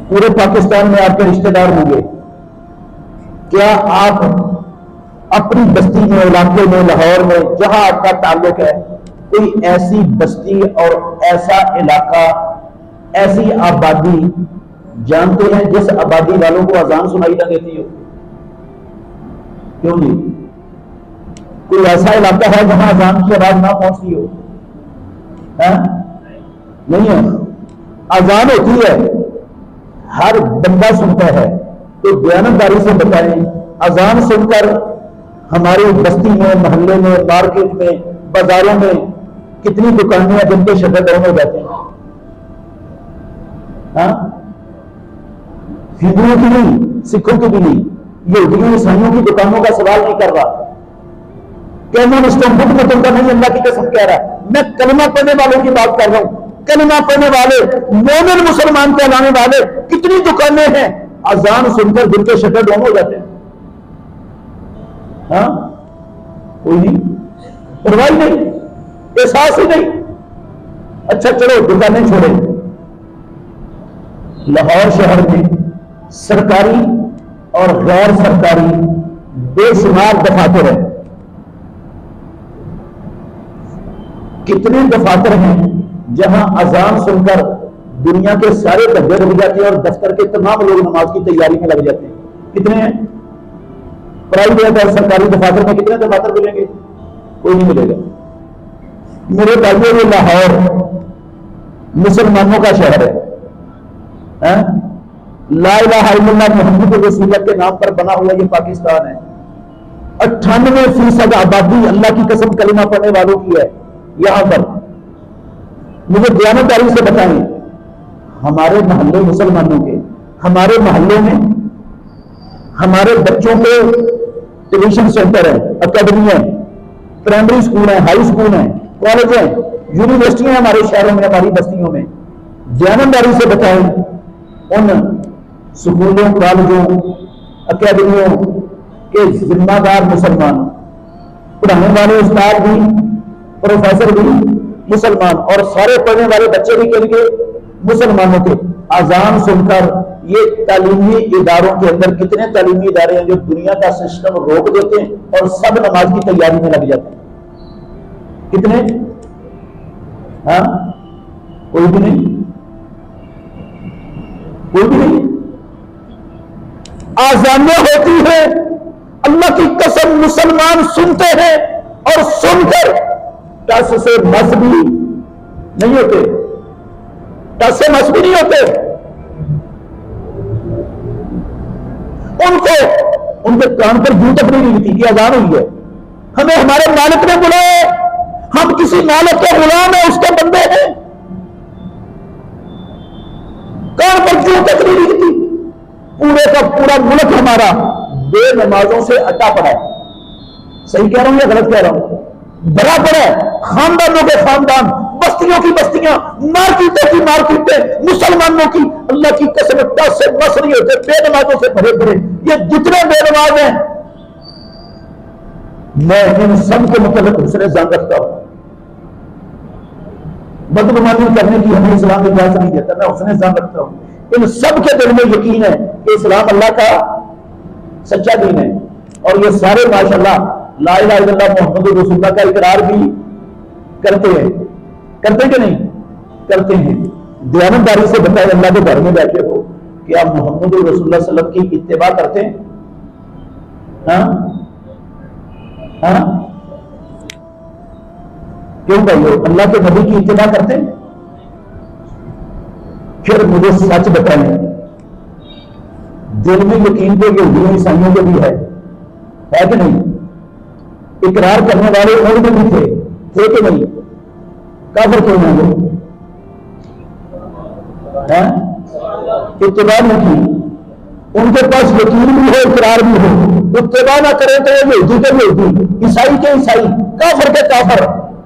پورے پاکستان میں آپ کے رشتہ دار ہوں گے. کیا آپ اپنی بستی میں، علاقے میں، لاہور میں جہاں آپ کا تعلق ہے، کوئی ایسی بستی اور ایسا علاقہ، ایسی آبادی جانتے ہیں جس آبادی والوں کو اذان سنائی نہ دیتی ہو؟ کیوں نہیں؟ کوئی ایسا علاقہ ہے جہاں اذان کی آواز نہ پہنچتی ہو؟ نہیں ہے. اذان ہوتی ہے، ہر بندہ سنتا ہے. تو دیانتداری سے بتائیں، اذان سن کر ہماری بستی میں، محلے میں، مارکیٹ میں، بازاروں میں کتنی دکانیں ہیں جن کے شٹر ڈاؤن ہو جاتے ہیں؟ ہندوؤں کی نہیں، سکھوں کی بھی نہیں، یہودیوں عیسائیوں کی دکانوں کا سوال نہیں کر رہا. مطلب کا نہیں، اللہ کی قسم کہہ رہا ہے. میں کلمہ پڑھنے والوں کی بات کر رہا ہوں. کلمہ پڑھنے والے مومن مسلمان کہلانے والے کتنی دکانیں ہیں اذان سن کر دل کے شٹر ڈاؤن ہو جاتے ہیں. کوئی نہیں، پرواہ نہیں، احساس ہی نہیں. اچھا چلو دکانیں چھوڑیں. لاہور شہر میں سرکاری اور غیر سرکاری بے شمار دفاتر ہیں. کتنے دفاتر ہیں جہاں اذان سن کر دنیا کے سارے دھندے رک جاتے ہیں اور دفتر کے تمام لوگ نماز کی تیاری میں لگ جاتے ہیں؟ کتنے ہیں؟ پرائیویٹ اور سرکاری دفاتر میں کتنے دفاتر ملیں گے؟ کوئی نہیں ملے گا. میرے بھائیوں، یہ لاہور مسلمانوں کا شہر ہے. لا الہ الا اللہ محمد رسول اللہ کے نام پر بنا ہوا یہ پاکستان ہے. 98% آبادی اللہ کی قسم کلمہ پڑھنے والوں کی ہے یہاں پر. مجھے دیانتداری سے بتائیں، ہمارے محلے مسلمانوں کے، ہمارے محلے میں ہمارے بچوں کے ٹیوشن سینٹر ہے، اکیڈمی ہے، پرائمری اسکول ہے، ہائی اسکول ہے، کالج ہیں، یونیورسٹیاں ہیں ہمارے شہروں میں، ہماری بستیوں میں. دیانتداری سے بتائیں، ان سکولوں، کالجوں، اکیڈمیوں کے ذمہ دار مسلمان، پڑھانے والے استاد بھی، پروفیسر بھی مسلمان، اور سارے پڑھنے والے بچے بھی کے لیے مسلمانوں کے. اذان سن کر یہ تعلیمی اداروں کے اندر کتنے تعلیمی ادارے ہیں جو دنیا کا سسٹم روک دیتے ہیں اور سب نماز کی تیاری میں لگ جاتے ہیں؟ کتنے؟ کوئی بھی نہیں، کوئی بھی نہیں. آزانیں ہوتی ہیں، اللہ کی قسم مسلمان سنتے ہیں اور سن کر ٹس سے مس بھی نہیں ہوتے، ٹس سے مس بھی نہیں ہوتے. ان کے کان پر جوں تک نہیں لگتی کہ اذان ہوئی ہے. ہمیں ہمارے مالک نے بلایا، ہم کسی مالک کے غلام ہیں، اس کے بندے ہیں. کان پر جوں تک نہیں لگتی. پورے کا پورا ملک ہمارا بے نمازوں سے اٹا پڑا ہے. صحیح کہہ رہا ہوں یا غلط کہہ رہا ہوں؟ بڑا پڑا ہے. خاندانوں کے خاندان، بستیوں کی بستیاں، مارکیٹیں کی مارکیٹیں مسلمانوں کی اللہ کی قسم ٹس سے مس نہیں ہوتے، بے نمازوں سے بھرے بھرے. یہ جتنے بے نماز ہیں، میں ان سب کے متعلق حسن ظن رکھتا ہوں. بدگمانی کرنے کی ہمیں اسلام اجازت نہیں دیتا. میں حسن ظن رکھتا ہوں ان سب کے دل میں یقین ہے کہ اسلام اللہ کا سچا دین ہے، اور یہ سارے ماشاءاللہ لا الہ الا اللہ محمد رسول اللہ کا اقرار بھی کرتے ہیں، کرتے کہ نہیں کرتے ہیں؟ دیانتداری سے بتائے اللہ کے گھر میں بیٹھے ہو کہ آپ محمد رسول اللہ صلی اللہ علیہ وسلم کی اتباع کرتے ہیں؟ ہاں ہاں کیوں بھائیو اللہ کے نبی کی اتباع کرتے ہیں؟ پھر مجھے سچ بتائیں، دل میں یقین تو یہودیوں عیسائیوں کے بھی ہے کہ نہیں؟ اقرار کرنے والے ان میں بھی تھے کہ نہیں؟ کافر کیوں ہیں وہ؟ اتباع نہیں کی، ان کے پاس یقین بھی ہو اقرار بھی ہو، اتباع نہ کرے تو یہودی کے یہودی، عیسائی کے عیسائی، کافر کے کافر،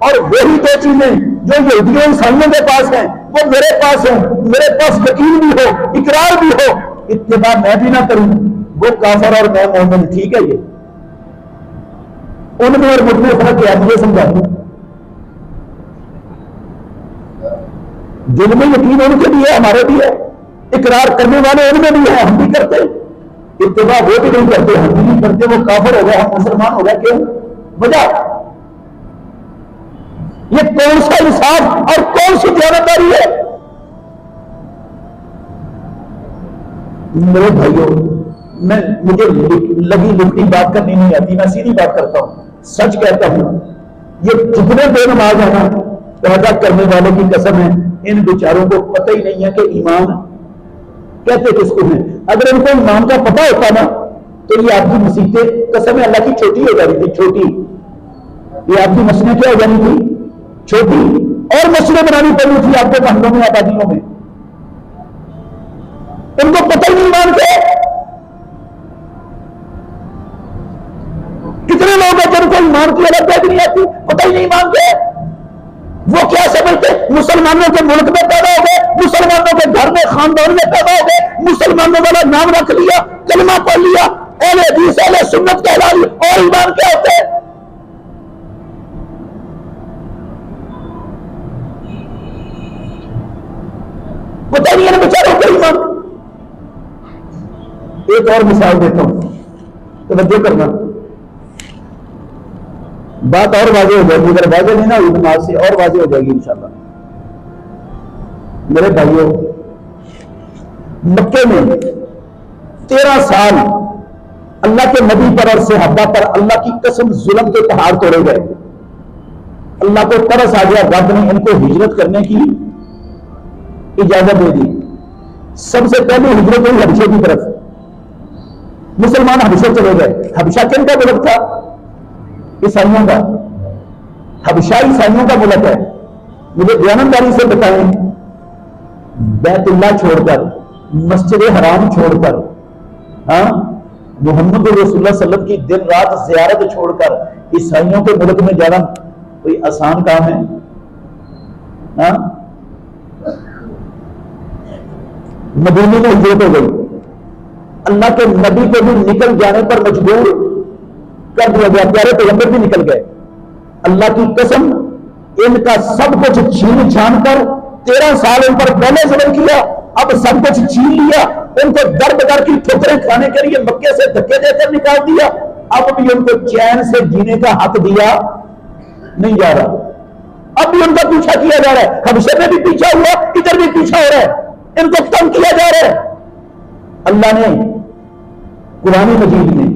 اور وہی دو چیزیں جو یہودیوں عیسائیوں کے پاس ہیں وہ میرے پاس ہیں، میرے پاس یقین بھی ہو اقرار بھی ہو، اتباع میں بھی نہ کروں، وہ کافر اور میں مومن، ٹھیک ہے؟ یہ ان میں اور مجھ میں فرق کیا مجھے سمجھاؤں؟ دل میں یقین ان کے بھی ہے ہمارے بھی ہے، اقرار کرنے والے ان میں بھی ہے، ہم بھی کرتے، اتباع وہ بھی نہیں کرتے، ہم بھی نہیں کرتے، وہ کافر ہو گئے ہم مسلمان ہو گئے، کیوں؟ وجہ یہ کون سا انصاف اور کون سی دیانتداری ہے؟ میرے بھائیوں مجھے لگی لکھتی بات کرنی نہیں آتی، میں سیدھی بات کرتا ہوں، سچ کہتا ہوں، یہ جتنے بے نماز ہیں نا پیدا کرنے والے کی قسم ہے ان بیچاروں کو پتہ ہی نہیں ہے کہ ایمان کہتے کس کو ہیں۔ اگر ان کو ایمان کا پتہ ہوتا نا تو یہ آپ کی مسیحتیں قسم اللہ کی چھوٹی ہو جانی تھی، چھوٹی، یہ آپ کی مسجدیں کیا ہو جانی تھی؟ چھوٹی، اور مسجدیں بنانی پڑی تھی آپ کے محلوں میں آبادیوں میں۔ ان کو پتہ ہی نہیں ایمان کے، کتنے لوگ ہیں جن کو ایمان کی الگ بھی نہیں آتی، پتہ ہی نہیں ایمان کے، وہ کیا سمجھتے مسلمانوں کے ملک میں پیدا ہو گئے، مسلمانوں کے گھر میں خاندان میں پیدا ہو گئے، مسلمانوں والا نام رکھ لیا، کلمہ پڑھ لیا، اہل حدیث اہل سنت کہلا لی، اور ایمان کیا ہوتا ہے؟ پتہ نہیں ہے بیچاروں کا ایمان۔ ایک اور مثال دیتا ہوں، توجہ کرنا، بات اور واضح ہو جائے گی، اگر واضح نہیں نہ ہوئی نماز سے اور واضح ہو جائے گی انشاءاللہ۔ میرے بھائیوں مکے میں 13 سال اللہ کے نبی پر اور صحابہ پر اللہ کی قسم ظلم کے پہاڑ توڑے گئے، اللہ کو ترس آ گیا، رب نے ان کو ہجرت کرنے کی اجازت دے دی۔ سب سے پہلے ہجرت ہوئی حبشے کی طرف، مسلمان حبشہ چلے گئے۔ حبشہ کن کا ملک تھا؟ عیسائیوں کا۔ حبشہ عیسائیوں کا ملک ہے۔ مجھے دیانتداری سے بتائیں، بیت اللہ چھوڑ کر، مسجد حرام چھوڑ کر، محمد رسول اللہ صلی اللہ علیہ وسلم کی دن رات زیارت چھوڑ کر عیسائیوں کے ملک میں جانا کوئی آسان کام ہے؟ مدینے میں ہجرت ہو گئی، اللہ کے نبی کو بھی نکل جانے پر مجبور کر دیا گیا، پیارے پیغمبر بھی نکل گئے۔ اللہ کی قسم ان کا سب کچھ چھین چھان کر 13 سال ان پر پہلے ظلم کیا، اب سب کچھ چھین لیا، ان کو در بدر کی ٹھوکریں کھانے کے لیے مکے سے دھکے دے کر نکال دیا، اب بھی ان کو چین سے جینے کا حق دیا نہیں جا رہا، اب بھی ان کا پیچھا کیا جا رہا ہے، حبشے میں بھی پیچھا ہوا، ادھر بھی پیچھا ہو رہا ہے، ان کو تنگ کیا جا رہا ہے۔ اللہ نے قرآن مجید میں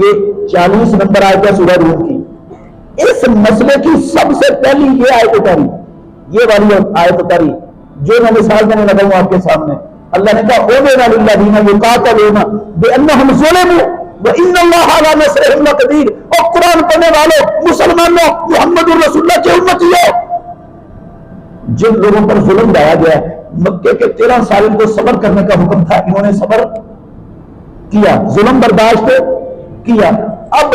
یہ 40 نمبر آیت ہے سورہ روم کی، اس مسئلے کی سب سے پہلی یہ آیت اتاری، یہ والی آیت اتاری جو میں مثال میں لگاؤں آپ کے سامنے۔ اللہ نے کہا اُذِنَ لِلَّذِينَ يُقَاتَلُونَ بِأَنَّهُمْ ظُلِمُوا وَإِنَّ اللَّهَ عَلَىٰ نَصْرِهِمْ لَقَدِيرٌ۔ اور قرآن پڑھنے والوں، مسلمانوں، محمد رسول اللہ کے امتیوں، جن لوگوں پر ظلم ڈایا گیا ہے، مکے کے 13 سال کو صبر کرنے کا حکم تھا، انہوں نے صبر کیا، ظلم برداشت کیا، اب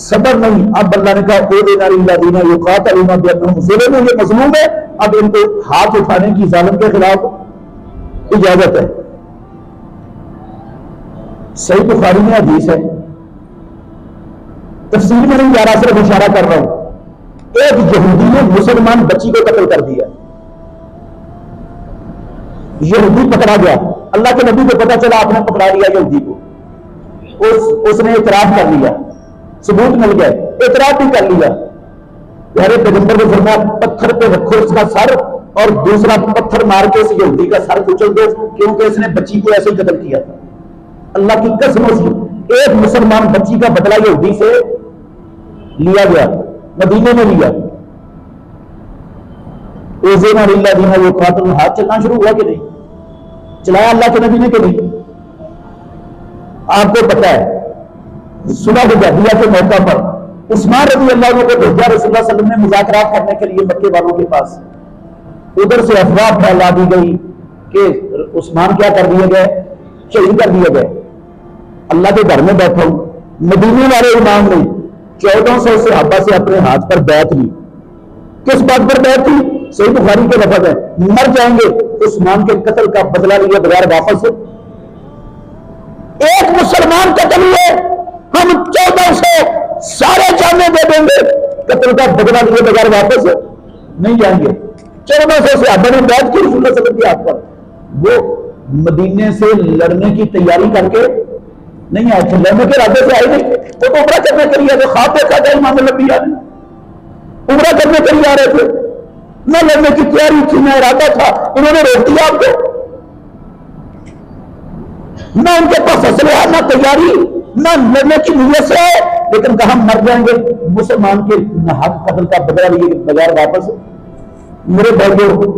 صبر نہیں، اب اللہ نے کہا اُذِنَ لِلَّذِينَ يُقَاتَلُونَ بِأَنَّهُمْ ظُلِمُوا، یہ مظلوم ہے، اب ان کو ہاتھ اٹھانے کی ظالم کے خلاف اجازت ہے۔ صحیح بخاری میں حدیث ہے، تفسیر میں نہیں جا رہا، صرف اشارہ کر رہا ہوں، ایک یہودی نے مسلمان بچی کو قتل کر دیا، یہودی پکڑا گیا، اللہ کے نبی کو پتا چلا، آپ نے پکڑا لیا یہودی کو، اس نے اعتراف کر لیا، ثبوت مل گئے، اعتراف بھی کر لیا. پیارے پیغمبر کو فرمایا پتھر پہ رکھو اس کا سر اور دوسرا پتھر مار کے اس یہودی کا سر کچل دو، کیونکہ اس نے بچی کو ایسے ہی قتل کیا تھا. اللہ کی قسم، ایک مسلمان بچی کا بدلہ یہودی سے لیا گیا، مدینے میں لیا. وہ قاتل ہاتھ چلنا شروع ہوا کہ نہیں؟ چلایا اللہ کے نبی نے کہ نہیں؟ آپ کو پتا ہے صلح حدیبیہ کے موقع پر عثمان رضی اللہ عنہ کو بھیجا رسول اللہ صلی اللہ علیہ وسلم نے مذاکرات کرنے کے لیے مکے والوں کے پاس. ادھر سے افواہ پھیلا دی گئی کہ عثمان کیا کر دیے گئے؟ شہید کر دیے گئے. اللہ کے گھر میں بیٹھا ہوں، مدینے والے امام نے 1400 صحابہ سے اپنے ہاتھ پر بیعت لی. کس بات پر بیعت تھی؟ صحیح بخاری کے لفظ ہے، مر جائیں گے عثمان کے قتل کا بدلہ لیے بغیر واپس. ایک مسلمان قتل ہوئے، ہم 1400 سارے جانے دے دیں گے، قتل کا بدلہ لیے بغیر واپس نہیں جائیں گے. 1400 صحابہ نے بیعت کی رسول اللہ صلی اللہ علیہ وسلم کے ہاتھ پر. وہ مدینے سے لڑنے کی تیاری کر کے نہیں آئے تھے، لڑنے کے ارادے سے آئے نہیں، وہ تو عمرہ کرنے کے لیے خواب دیکھا تھا امام الانبیاء نے، عمرہ کرنے کے لیے آ رہے تھے، نہ لڑنے کی تیاری تھی نہ ارادہ تھا. انہوں نے روک دیا آپ کو، نہ ان کے پاس اسلحہ نہ تیاری نہ لڑنے کی نیت سے آئے، لیکن کہاں مر جائیں گے مسلمان کے ناحق قتل کا بدلہ لیے بغیر واپس. میرے بھائیوں،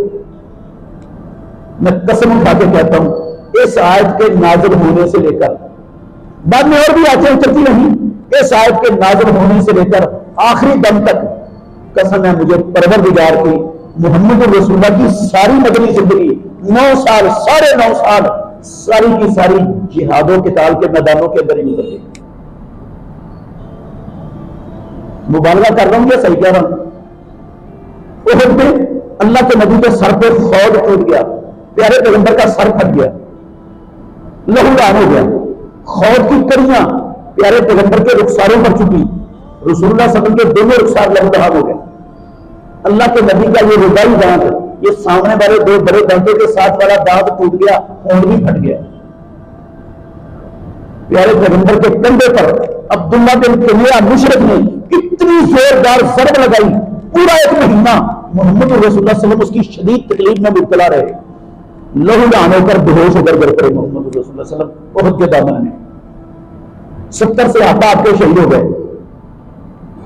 میں قسم اٹھا کے کہتا ہوں اس آیت کے نازل ہونے سے لے کر بعد میں اور بھی آیتیں اترتی رہیں، اس آیت کے نازل ہونے سے لے کر آخری دم تک قسم ہے مجھے پروردگار کی، محمد رسول اللہ کی ساری مدنی زندگی 9 سال، ساڑھے 9 سال ساری کی ساری جہاد و قتال کے میدانوں کے اندر ہی گزر گئی. مبالغہ کر رہا ہوں یا صحیح کہہ رہا ہوں؟ احد میں اللہ کے نبی کے سر پہ خود ٹوٹ گیا، پیارے پیغمبر کا سر پھٹ گیا، لہو لہان ہو گیا، خود کی کڑیاں پیارے پیغمبر کے رخساروں پر چکی، رسول اللہ صلی اللہ علیہ وسلم کے دونوں رخسار لہو لہان ہو گئے. اللہ کے نبی کا یہ ربائی دانت، یہ سامنے والے 2 بڑے دانتوں کے ساتھ والا دانت ٹوٹ گیا، ہونٹ بھی پھٹ گیا. پیارے پیغمبر کے کندھے پر عبداللہ بن کمیہ مشرک نے اتنی زوردار ضرب لگائی، پورا 1 مہینہ محمد رسول اللہ صلی اللہ علیہ وسلم اس کی شدید تکلیف میں مبتلا رہے، لہو لہان ہو کر بے ہوش ہو کر گر پڑے محمد رسول اللہ صلی اللہ علیہ وسلم احد کے دامن میں. 70 صحابہ آپ کے شہید ہو گئے،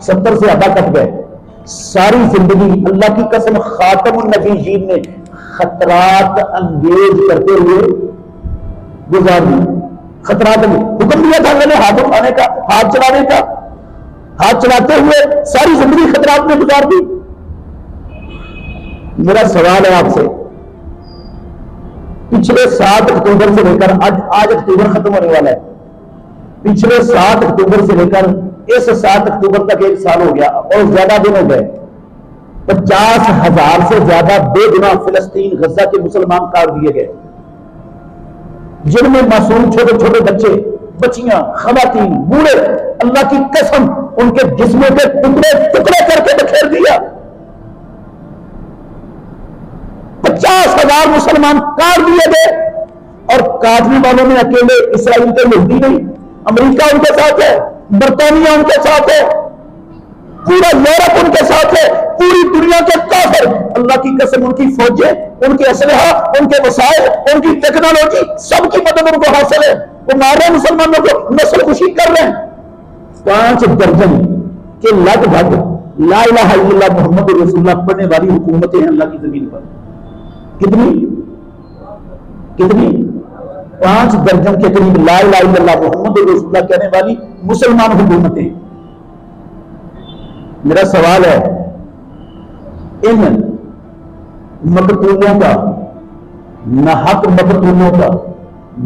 70 صحابہ کٹ گئے. ساری زندگی اللہ کی قسم خاتم النبیین نے خطرات انگیز کرتے ہوئے گزار دی. خطرات حکم دیا تھا اللہ نے ہاتھ اٹھانے کا، ہاتھ چلانے کا، ہاتھ چلاتے ہوئے ساری زندگی خطرات میں گزار دی. میرا سوال ہے آپ سے، پچھلے 7 اکتوبر سے لے کر آج اکتوبر ختم ہونے والا ہے، پچھلے 7 اکتوبر سے لے کر اس 7 اکتوبر تک 1 سال ہو گیا اور زیادہ دن ہو گئے. 50,000 سے زیادہ بے گناہ فلسطین غزہ کے مسلمان کاٹ دیے گئے، جن میں معصوم چھوٹے چھوٹے بچے، بچیاں، خواتین، بوڑھے. اللہ کی قسم ان کے جسموں کے ٹکڑے ٹکڑے کر کے بکھیر دیا. 50,000 مسلمان کاٹ دیے گئے، اور کاٹنے والوں میں اکیلے اسرائیل کے یہودی نہیں، امریکہ ان کے ساتھ ہے، برطانیہ ان کے ساتھ ہے، پورا یورپ ان کے ساتھ ہے، پوری دنیا کے کافر. اللہ کی قسم ان کی فوجیں، ان کے اسلحہ، ان کے وسائل، ان کی ٹیکنالوجی، سب کی مدد ان کو حاصل ہے. وہ مار رہے ہیں مسلمانوں کو، نسل کشی کر رہے ہیں. 5 درجن کے لگ بھگ لا الہ الا اللہ محمد رسول اللہ پڑھنے والی حکومتیں ہیں اللہ کی زمین پر. کتنی 5 درجن کے قریب لا الہ الا اللہ محمد رسول اللہ کہنے والی مسلمان حکومتیں. میرا سوال ہے، ان مقتولوں کا، ناحق مقتولوں کا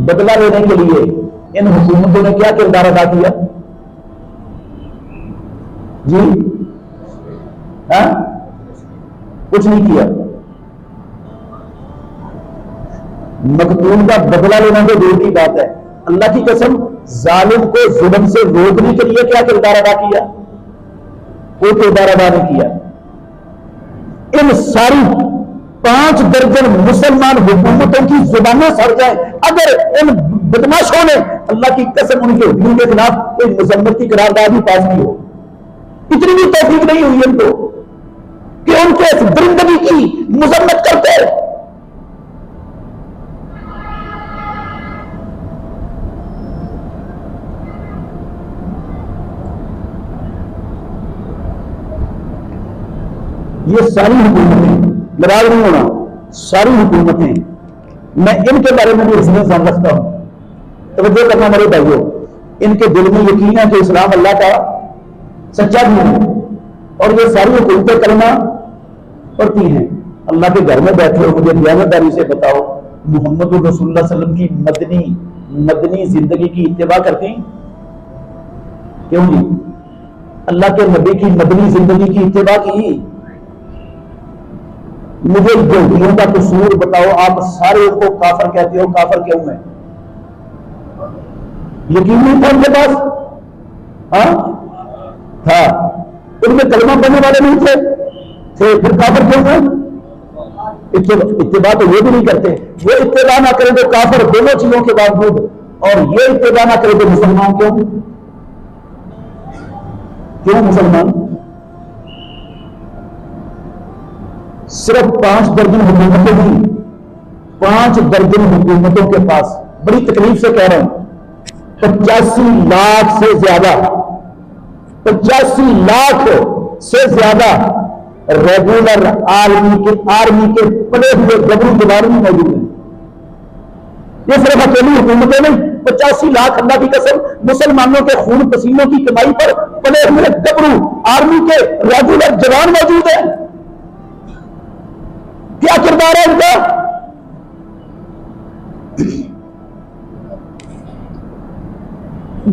بدلہ لینے کے لیے ان حکومتوں نے کیا کردار ادا کیا؟ جی کچھ نہیں کیا. مقتول کا بدلہ لینا تو دور کی بات ہے، اللہ کی قسم ظالم کو ظلم سے روکنے کے لیے کیا کردار ادا کیا؟ کوئی کردار ادا نہیں کیا. ان ساری 5 درجن مسلمان حکومتوں کی زبانیں سڑ جائیں اگر ان بدماشوں نے اللہ کی قسم ان کے حکومت کے خلاف کوئی مذمت کی قرارداد ہی پاس کی ہو. اتنی بھی توفیق نہیں ہوئی ان کو کہ ان کے درندگی کی مذمت کرتے. یہ ساری حکومتیں، ناراض نہیں ہونا، ساری حکومتیں، میں ان کے بارے میں بھی اس میں سمجھ رکھتا ہوں. توجہ کرنا میرے بھائیوں، ان کے دل میں یقین ہے کہ اسلام اللہ کا سچا دین ہے اور یہ ساری حکومتیں کلمہ پڑھتی ہیں. اللہ کے گھر میں بیٹھے ہو، مجھے دیانتداری سے بتاؤ محمد رسول اللہ صلی اللہ علیہ وسلم کی مدنی زندگی کی اتباع کرتی کیوں نہیں؟ اللہ کے نبی کی مدنی زندگی کی اتباع کی. مجھے یہودیوں کا قصور بتاؤ، آپ سارے کو کافر کہتے ہو، کافر کیوں ہے؟ یقین نہیں تھا ان کے پاس؟ ہاں تھا. ان میں کلمہ پڑھنے والے نہیں تھے، پھر کافر کیوں ہیں؟ اتباع تو یہ بھی نہیں کرتے. وہ اتباع نہ کرے تو کافر دونوں چیزوں کے باوجود، اور یہ اتباع نہ کرے تو مسلمان کیوں مسلمان؟ صرف 5 درجن حکومتیں نہیں، 5 درجن حکومتوں کے پاس، بڑی تکلیف سے کہہ رہے ہیں، 85 لاکھ سے زیادہ 85 لاکھ سے زیادہ ریگولر آرمی کے پڑے ہوئے گبرو دوباروں میں موجود ہیں. یہ صرف اکیلی حکومتیں نہیں، 85 لاکھ اللہ کی قسم مسلمانوں کے خون پسینوں کی کمائی پر پڑے ہوئے گبرو آرمی کے ریگولر جوان موجود ہیں. کیا کردار ہے ان کا؟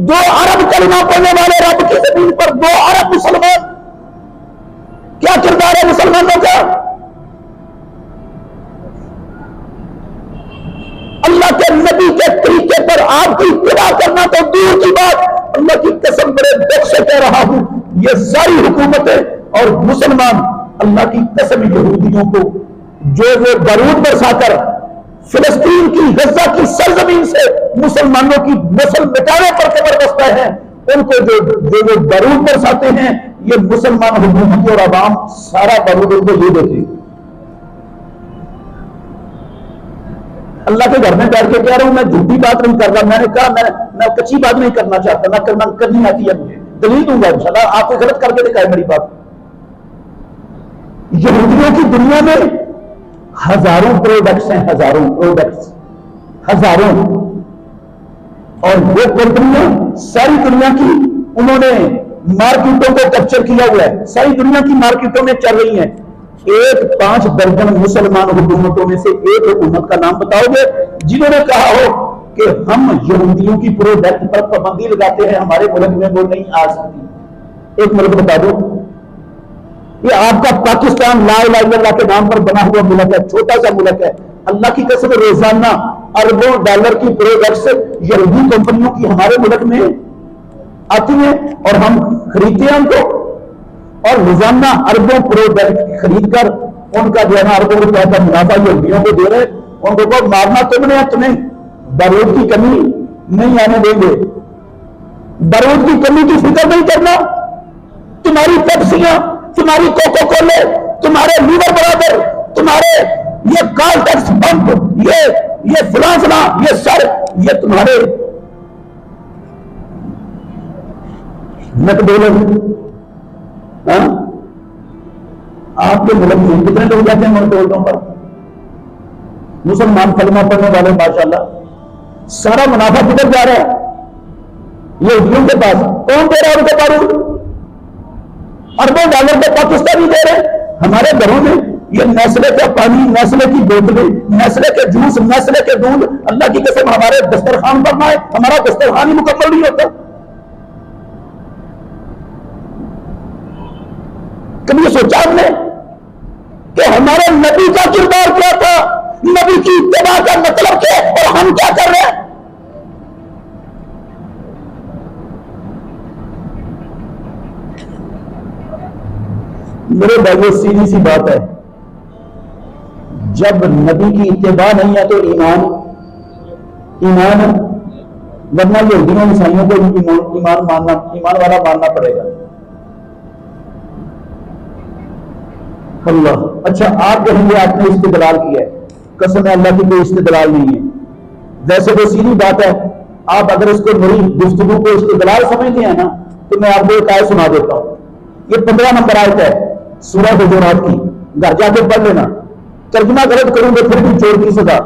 2 ارب کلمہ پڑھنے والے رب کی زمین پر 2 ارب مسلمان. کیا کردار ہے مسلمانوں کا؟ اللہ کے نبی کے طریقے پر آپ کی اتباع کرنا تو دور کی بات، اللہ کی قسم بڑے دکھ سے کہہ رہا ہوں، یہ ساری حکومتیں اور مسلمان اللہ کی قسم یہودیوں کو جو وہ بارود برسا کر فلسطین کی غزہ کی سرزمین سے مسلمانوں کی نسل مٹانے پر قبر بستہ ہیں، ان کو جو وہ بارود برساتے ہیں، یہ مسلمان حکومت اور عوام سارا بارود ان کو یہ دیتے. اللہ کے گھر میں بیٹھ کے کہہ رہا ہوں، میں جھوٹی بات نہیں کر رہا. میں نے کہا میں کچی بات نہیں کرنا چاہتا، نہ کرنی آتی ہے مجھے. دلیل دوں گا انشاءاللہ، آپ کو غلط کر کے دکھائے میری بات. یہودیوں کی دنیا میں ہزاروں پروڈکٹس ہیں، ہزاروں اور وہ کمپنیاں ساری دنیا کی انہوں نے مارکیٹوں کو کیپچر کیا ہوا ہے، ساری دنیا کی مارکیٹوں میں چل رہی ہیں. 5 درجن مسلمان حکومتوں میں سے ایک حکومت کا نام بتاؤ گے جنہوں نے کہا ہو کہ ہم یہودیوں کی پروڈکٹ پر پابندی لگاتے ہیں، ہمارے ملک میں وہ نہیں آ سکتی؟ ایک ملک بتا دو. یہ آپ کا پاکستان لا الہ الا اللہ کے نام پر بنا ہوا ملک ہے، چھوٹا سا ملک ہے. اللہ کی قسم روزانہ اربوں ڈالر کی پروڈکٹس یہودی کمپنیوں کی ہمارے ملک میں آتی ہیں اور ہم خریدتے ہیں ان کو، اور روزانہ اربوں پروڈکٹ خرید کر ان کا جو ہے نا اربوں روپے کا منافع یہودیوں کو دے رہے. ان کو مارنا تم نے، تمہیں بارود کی کمی نہیں آنے دیں گے. بارود کی کمی کی فکر نہیں کرنا. تمہاری پیپسیاں، تمہاری کوکو کولے، تمہارے لیور برادر، تمہارے یہ کال ٹیکس بمپ، یہ فلاں فلاں، یہ سر، یہ تمہارے میکڈونلڈ. آپ کے ملک میں کتنے لوگ جاتے ہیں میکڈونلڈوں پر؟ مسلمان کلمہ پڑھنے والے ماشاءاللہ. سارا منافع کدھر جا رہا ہے؟ یہ کے پاس. کون دے رہا ہے ان کو بارود؟ اربوں ڈالر کے پاکستانی دے رہے. ہمارے گھروں میں یہ نیسلے کا پانی، نیسلے کی بوتلیں، نیسلے کے جوس، نیسلے کے دودھ، اللہ کی قسم ہمارے دسترخوان پر نہ ہے. ہمارا دسترخوان ہی مکمل نہیں ہوتا. کبھی یہ سوچا ہم نے کہ ہمارے نبی کا کردار کیا تھا، نبی کی اتباع کا مطلب کیا، اور ہم کیا کر رہے ہیں؟ میرے بھائیو سیدھی سی بات ہے، جب نبی کی اتباع نہیں ہے تو ایمان ورنہ یہودیوں عیسائیوں کو ایمان والا ماننا پڑے گا. اللہ اچھا آپ کہیں گے آپ نے استدلال کیا ہے. قسم اللہ کی کوئی استدلال نہیں ہے. ویسے تو سیدھی بات ہے, آپ اگر اس کو میری گفتگو کو استدلال سمجھتے ہیں نا تو میں آپ کو ایک آیت سنا دیتا ہوں. یہ 15 نمبر آیت ہے سورہ حجرات کی, گھر جا کے پڑھ لینا. ترجمہ غلط کروں گے پھر بھی چور کی سزا.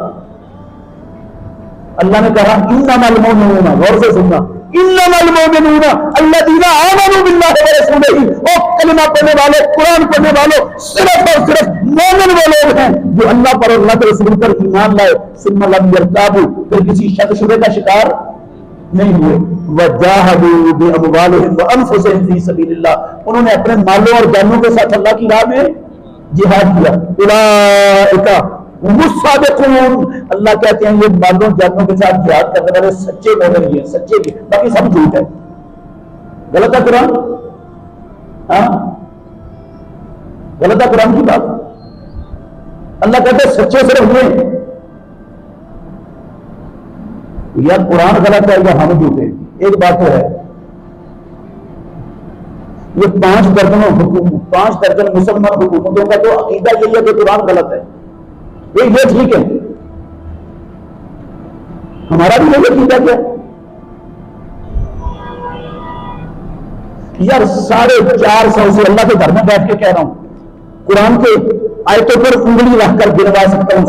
اللہ نے کہا انما المؤمنون, غور سے سننا, انما المؤمنون الذین آمنوا باللہ ورسولہ, او کلمہ پڑھنے والے, قرآن پڑھنے والوں, صرف اور صرف مومن وہ لوگ ہیں جو اللہ پر اور اللہ کے رسول پر ایمان لائے, ثم لم یرتابوا, پھر کسی شک شبہ کا شکار نہیں ہوئے, وجاہدوا باموالہم وانفسہم فی سبیل اللہ, انہوں نے اپنے مالوں اور جانوں کے ساتھ اللہ کی راہ میں جہاد کیا. اولئک هم الصادقون, اللہ کہتے ہیں یہ مالوں جانوں کے ساتھ جہاد کرنے والے سچے مومن ہیں, سچے بھی, باقی سب جھوٹ ہے. غلط ہے قرآن, ہاں غلط ہے قرآن کی بات. اللہ کہتے ہیں سچے صرف ہوئے. یا قرآن غلط ہے یا ہم جھوٹے. ایک بات تو ہے, یہ 5 درجن مسلمان حکومتوں کا تو عقیدہ یہی ہے کہ قرآن غلط ہے. یہ ٹھیک ہے, ہمارا بھی یہ عقیدہ کیا یار 450 سے اللہ کے گھر میں بیٹھ کے کہہ رہا ہوں, قرآن کے آیتوں پر انگلی رکھ کر گنوا سکتا ہوں.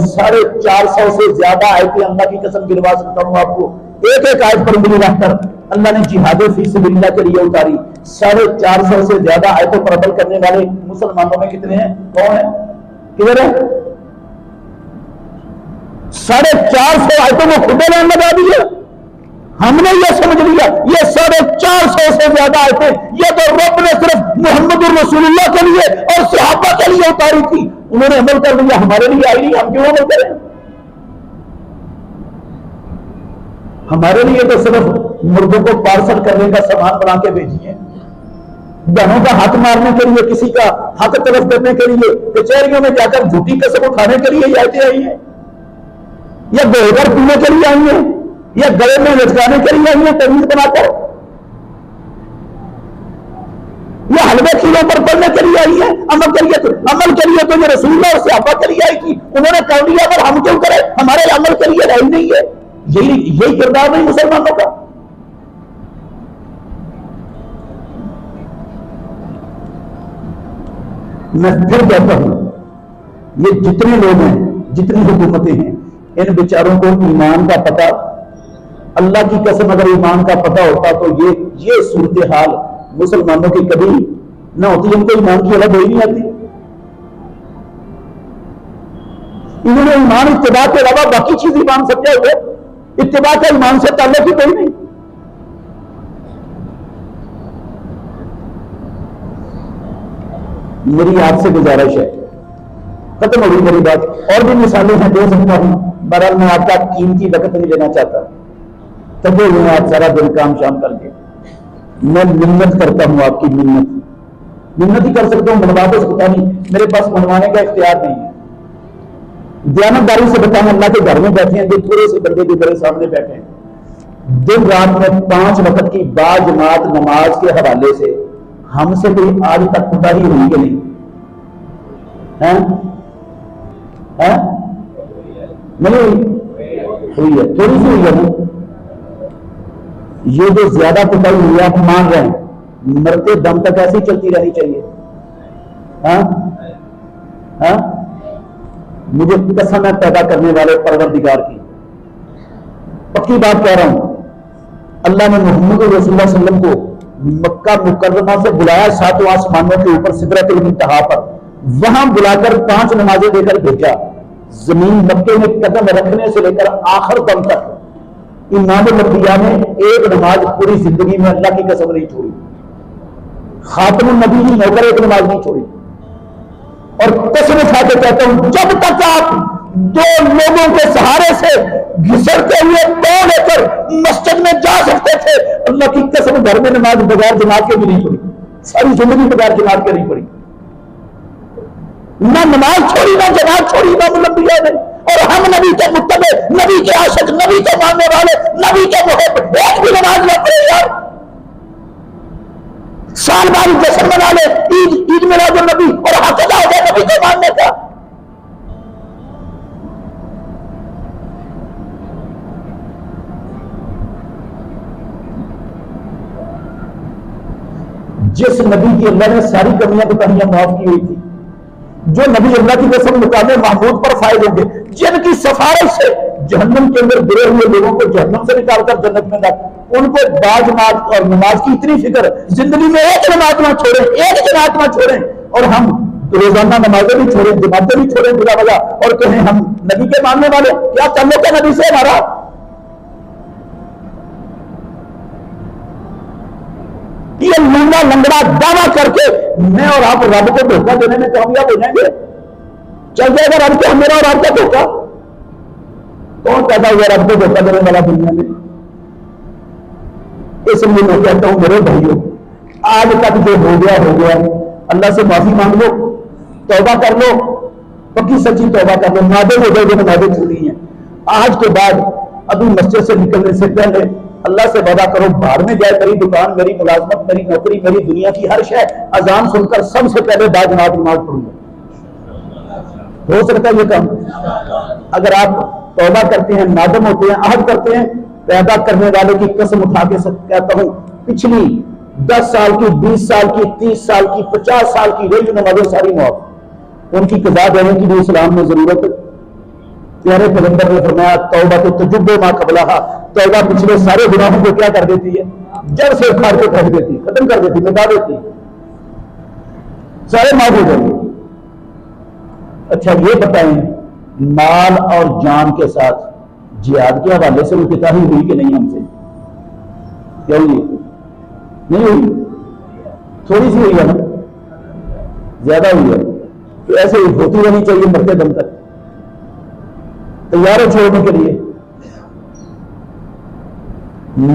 450 سے زیادہ آیتیں اللہ کی قسم گنوا سکتا ہوں آپ کو. ایک ایک آیت پر انگلی رکھ کر اللہ نے جہاد فی سبیل اللہ کے لیے اتاری. 450 سے زیادہ آیتوں پر عمل کرنے والے مسلمانوں میں کتنے ہیں, کون ہیں, کدھر ہیں؟ 450 آیتوں کو خود نے لگا دیا. ہم نے یہ سمجھ لیا یہ 450 سے زیادہ آیتیں یہ تو رب نے صرف محمد الرسول اللہ کے لیے اور صحابہ کے لیے اتاری تھی, انہوں نے عمل کر لیا, ہمارے لیے آئی نہیں, ہم کیوں عمل کریں؟ ہمارے لیے تو صرف مردوں کو پارسل کرنے کا سامان بنا کے بھیجیے, بہنوں کا حق مارنے کے لیے, کسی کا حق طرف کرنے کے لیے, کچہریوں میں جا کر جھوٹی قسم اٹھانے کے لیے یہ آیتیں آئی ہیں, یا گوہر پینے کے لیے آئی ہیں, یا گلے میں لٹکانے کے لیے آئی ہیں تمیز بنا کر, یا حلوے کھیلوں پر پڑھنے کے لیے آئی ہیں. عمل کے لیے تو یہ رسول اللہ اور صحابہ کے لیے آئی تھی, انہوں نے کر لیا, پر ہم کیوں کریں؟ ہمارے عمل کے لیے رہی نہیں ہے. یہی کردار نہیں مسلمانوں کا. میں پھر کہتا ہوں یہ جتنے لوگ ہیں, جتنی حکومتیں ہیں, ان بیچاروں کو ایمان کا پتہ, اللہ کی قسم اگر ایمان کا پتہ ہوتا تو یہ صورتحال مسلمانوں کی کبھی نہ ہوتی. ان کو ایمان کی الگ ہوئی نہیں آتی. انہوں نے ایمان اتباع کے علاوہ باقی چیز ایمان سمجھا ہوئے, اتباع کا ایمان سے تعلق ہی کوئی نہیں. میری آپ سے گزارش ہے, ختم ہو گئی میری بات, اور بھی مثالیں ہیں دے سکتا ہوں, بہرحال میں آپ کا قیمتی وقت نہیں لینا چاہتا. تبے ہوئے آپ سارا دن کام شام کر کے, میں منت کرتا ہوں آپ کی منت ہی کر سکتا ہوں, منوا تو سکتا نہیں, میرے پاس منوانے کا اختیار نہیں ہے. دیانتداری سے بتاؤں, اللہ کے گھر میں بیٹھے ہیں, جو تھوڑے سے بندے کے میرے سامنے بیٹھے ہیں, دن رات میں 5 وقت کی باجماعت نماز کے حوالے سے ہم سے کوئی آج تک کوتاہی ہوئی کہ نہیں؟ نہیں ہوئی ہے, تھوڑی سی ہوئی ہے نا. یہ جو زیادہ کوتاہی ہوئی ہے آپ مان رہے ہیں, مرتے دم تک ایسی چلتی رہنی چاہیے. مجھے قسم ہے پیدا کرنے والے پروردگار کی, پکی بات کہہ رہا ہوں, اللہ نے محمد رسول اللہ صلی اللہ علیہ وسلم کو مکہ مکرمہ سے بلایا 7 آسمانوں کے اوپر سدرۃ المنتہا پر, وہاں بلا کر 5 نمازیں دے کر بھیجا. زمین مکے میں قدم رکھنے سے لے کر آخر دم تک امام الانبیاء نے ایک نماز پوری زندگی میں اللہ کی قسم نہیں چھوڑی. خاتم النبی ہی ہو کر ایک نماز نہیں چھوڑی. اور قسم کھا کے کہتا ہوں, جب تک آپ 2 لوگوں کے سہارے سے گھسڑتے ہوئے پاؤں لے کر مسجد میں جا سکتے تھے, اللہ کی قسم گھر میں نماز بغیر جماعت کے بھی نہیں پڑھی, ساری زندگی بغیر جماعت کے نہیں پڑھی. نہ نماز چھوڑی، نہ جماعت چھوڑی امام الانبیاء نے، اور ہم نبی کے متبع، نبی کے عاشق، نبی کے ماننے والے، نبی کے محب ایک بھی نماز نہ پڑھے یار۔ سال بعد جشن منا لے، عید میلاد النبی، اور حق ادا ہو جائے نبی کے ماننے کا۔ جس نبی کی اللہ نے ساری کمیاں بتائیاں معاف کی ہوئی تھی، جو نبی اللہ کی قسم مقام محمود پر فائد ہوں گے، جن کی سفارش سے جہنم کے اندر گرے ہوئے لوگوں کو جہنم سے نکال کر جنت میں داخل، ان کو باجماعت اور نماز کی اتنی فکر، زندگی میں ایک نماز نہ چھوڑیں، ایک جماعت نہ چھوڑیں، اور ہم روزانہ نمازیں بھی چھوڑیں، جماعتیں بھی چھوڑیں بلا وجہ، اور کہیں ہم نبی کے ماننے والے، کیا تعلق ہے نبی سے ہمارا؟ یہ لنگڑا لنگڑا دعویٰ کر کے میں اور آپ رب کو دھوکہ دینے میں کامیاب ہو جائیں گے؟ چل جائے گا رب کو میرا اور آپ کا دھوکہ؟ کون پیدا ہوا رب کو دھوکہ دینے والا دنیا میں؟ اس لیے میں کہتا ہوں میرے بھائیوں، آج تک جو ہو گیا اللہ سے معافی مانگ لو، توبہ کر لو، پکی سچی توبہ کر لو، نادم ہو جائے جو نمازیں چھوڑی ہیں۔ آج کے بعد ابھی مسجد سے نکلنے سے پہلے اللہ سے وعدہ کرو، باہر میں جائے میری دکان، میری ملازمت، میری نوکری، میری دنیا کی ہر شے، اذان سن کر سب سے پہلے باجماعت نماز پڑھوں گا۔ ہو سکتا ہے یہ کام؟ اگر آپ توبہ کرتے ہیں، نادم ہوتے ہیں، عہد کرتے ہیں، پیدا کرنے والے کی قسم اٹھا کے کہتا ہوں، پچھلی 10 سال کی، 20 سال کی، 30 سال کی، 50 سال کی رہی نمازیں ساری معاف، ان کی قضا دینے کی بھی اسلام میں ضرورت ہے۔ پیارے پیغمبر نے فرمایا توبہ تو تجب ما قبلہا، توبہ پچھلے سارے گناہوں کو کیا کر دیتی ہے؟ جڑ سے اکھاڑ کے پھینک دیتی، ختم کر دیتی، مٹا دیتی، سارے معاف ہو جائیں گے۔ اچھا یہ بتائیں، مال اور جان کے ساتھ جہاد کے حوالے سے وہ کتابی ہوئی کہ نہیں؟ ہم سے کیا ہوئی؟ نہیں ہوئی، تھوڑی سی ہوئی ہے نا، زیادہ ہوئی ہے، تو ایسے ہی ہوتی رہنی چاہیے مرتے دم تک، تیار ہے چھوڑنے کے لیے۔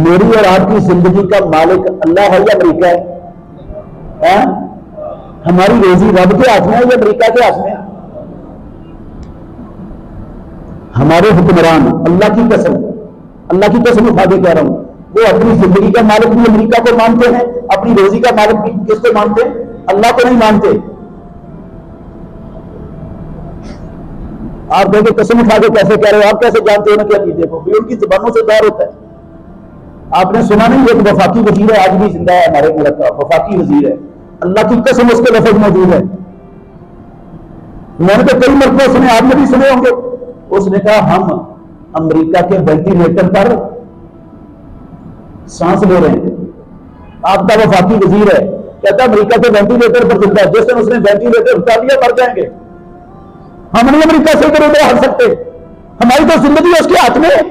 میری اور آپ کی زندگی کا مالک اللہ ہے یا امریکہ ہے؟ ہماری روزی رب کے ہاتھ میں ہے یا امریکہ کے ہاتھ میں ہے؟ ہمارے حکمران اللہ کی قسم اٹھا کے کہہ رہا ہوں، وہ اپنی زندگی کا مالک بھی امریکہ کو مانتے ہیں، اپنی روزی کا مالک بھی کس کو مانتے ہیں؟ اللہ کو نہیں مانتے۔ آپ کہیں کہ قسم اٹھا کے کیسے کہہ رہے ہو؟ آپ کیسے جانتے ہو نا کیا چیزیں کو؟ ان کی زبانوں سے ظاہر ہوتا ہے۔ آپ نے سنا نہیں، ایک وفاقی وزیر ہے، آج بھی زندہ ہے ہمارے ملک کا، وفاقی وزیر ہے، اللہ کی قسم اس کے لفظ موجود ہے، میں نے تو کئی مرتبہ سنے، آپ نے بھی سنے ہوں گے۔ اس نے کہا ہم امریکہ کے وینٹیلیٹر پر سانس لے رہے ہیں۔ آپ کا وفاقی وزیر ہے، کہتا ہے امریکہ کے وینٹیلیٹر پر زندہ ہے، جس دن اس نے وینٹیلیٹر اٹھا لیا مر جائیں گے۔ ہم نہیں امریکہ سے ادھر ادھر ہٹ سکتے، ہماری تو زندگی اس کے ہاتھ میں ہے۔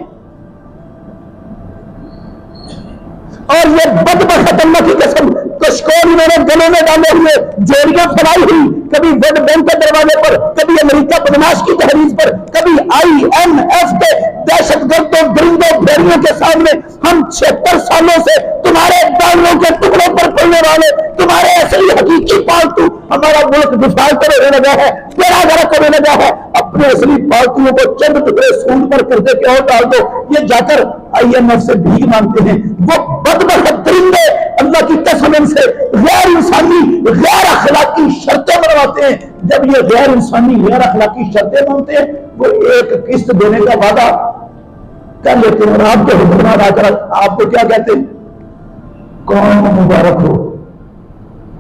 اور یہ بدبخت اللہ کی قسم کشکول انہوں نے گلوں میں ڈالے ہوئے جوڑیاں پھیلائی ہوئی، کبھی ورلڈ بینک کے دروازے پر، کبھی امریکہ بدماش کی تحریر پر، کبھی IMF کے دہشت گردوں درندوں بھیڑیوں کے سامنے ہم 76 سالوں سے تمہارے دانوں کے ٹکڑوں پر پڑنے والے، تمہارے اصلی حقیقی پالتو، ہمارا ملک ڈیفالٹر ہونے لگا ہے، تیرا غرق ہونے لگا ہے، اپنے اصلی پالتوؤں کو چند ٹکڑے سونڈ پر قرضے کے اور ڈال دو، یہ جا کر IMF سے بھیک مانگتے ہیں۔ وہ بدبخت درندے اللہ کی قسم ان سے غیر انسانی غیر اخلاقی شرطیں بنواتے ہیں۔ جب یہ غیر انسانی غیر اخلاقی شرطیں مانتے ہیں، وہ ایک قسط دینے کا وعدہ کر لیتے ہیں، اور آپ کے حکمران آ کر آپ کو کیا کہتے ہیں؟ قوم مبارک ہو،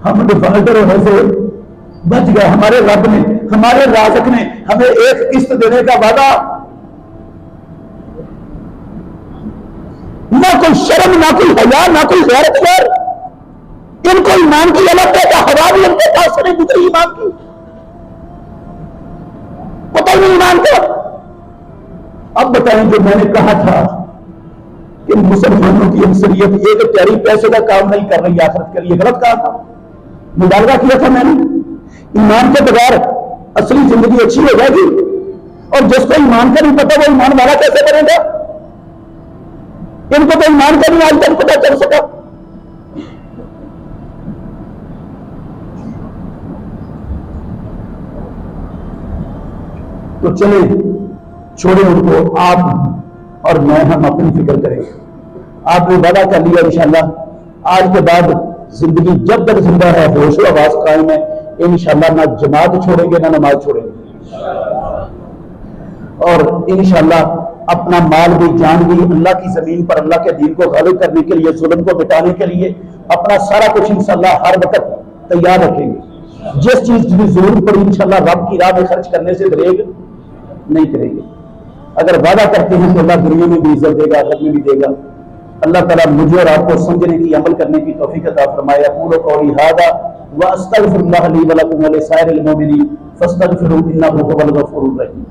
ہم ڈیفالٹر ہونے سے بچ گئے، ہمارے رب نے، ہمارے رازق نے ہمیں ایک قسط دینے کا وعدہ۔ نہ کوئی شرم، نہ کوئی حیا، نہ کوئی غیرت یار، ان کو ایمان کی الگ ہے، ہوا بھی ان کے پاس نہیں گزری ایمان کی، پتہ نہیں ایمان کا۔ اب بتائیں جو میں نے کہا تھا کہ مسلمانوں کی اکثریت یہ کہ پیاری پیسے کا کام نہیں کر رہی آخرت کے لیے، غلط کہا تھا، مبالغہ کیا تھا میں نے۔ ایمان کے بغیر اصلی زندگی اچھی ہو جائے گی، اور جس کو ایمان کا نہیں پتا وہ ایمان والا کیسے بنے گا؟ ان کو تو ایمان کا نہیں آج تک پتا چل سکا۔ تو چلے چھوڑے ان کو، آپ اور میں ہم اپنی فکر کریں. آپ نے وعدہ کر لیا انشاءاللہ آج کے بعد زندگی جب تک زندہ ہے ہوش و آواز قائم ہے انشاءاللہ نہ جماعت چھوڑیں گے نہ نماز چھوڑیں گے، اور انشاءاللہ اپنا مال بھی جان بھی اللہ کی زمین پر اللہ کے دین کو غالب کرنے کے لیے، ظلم کو مٹانے کے لیے اپنا سارا کچھ انشاءاللہ ہر وقت تیار رکھیں گے. جس چیز کی ضرورت پڑی انشاءاللہ رب کی راہ میں خرچ کرنے سے دریغ نہیں کریں گے. اگر وعدہ کرتے ہیں تو اللہ دنیا میں بھی عزت دے گا، آخرت میں بھی دے گا. اللہ تعالیٰ مجھے اور آپ کو سمجھنے کی، عمل کرنے کی توفیق عطا فرمائے. اقول قولی ھذا واستغفر اللہ لی ولکم ولسائر المؤمنین فاستغفروہ انہ ھو الغفور الرحیم.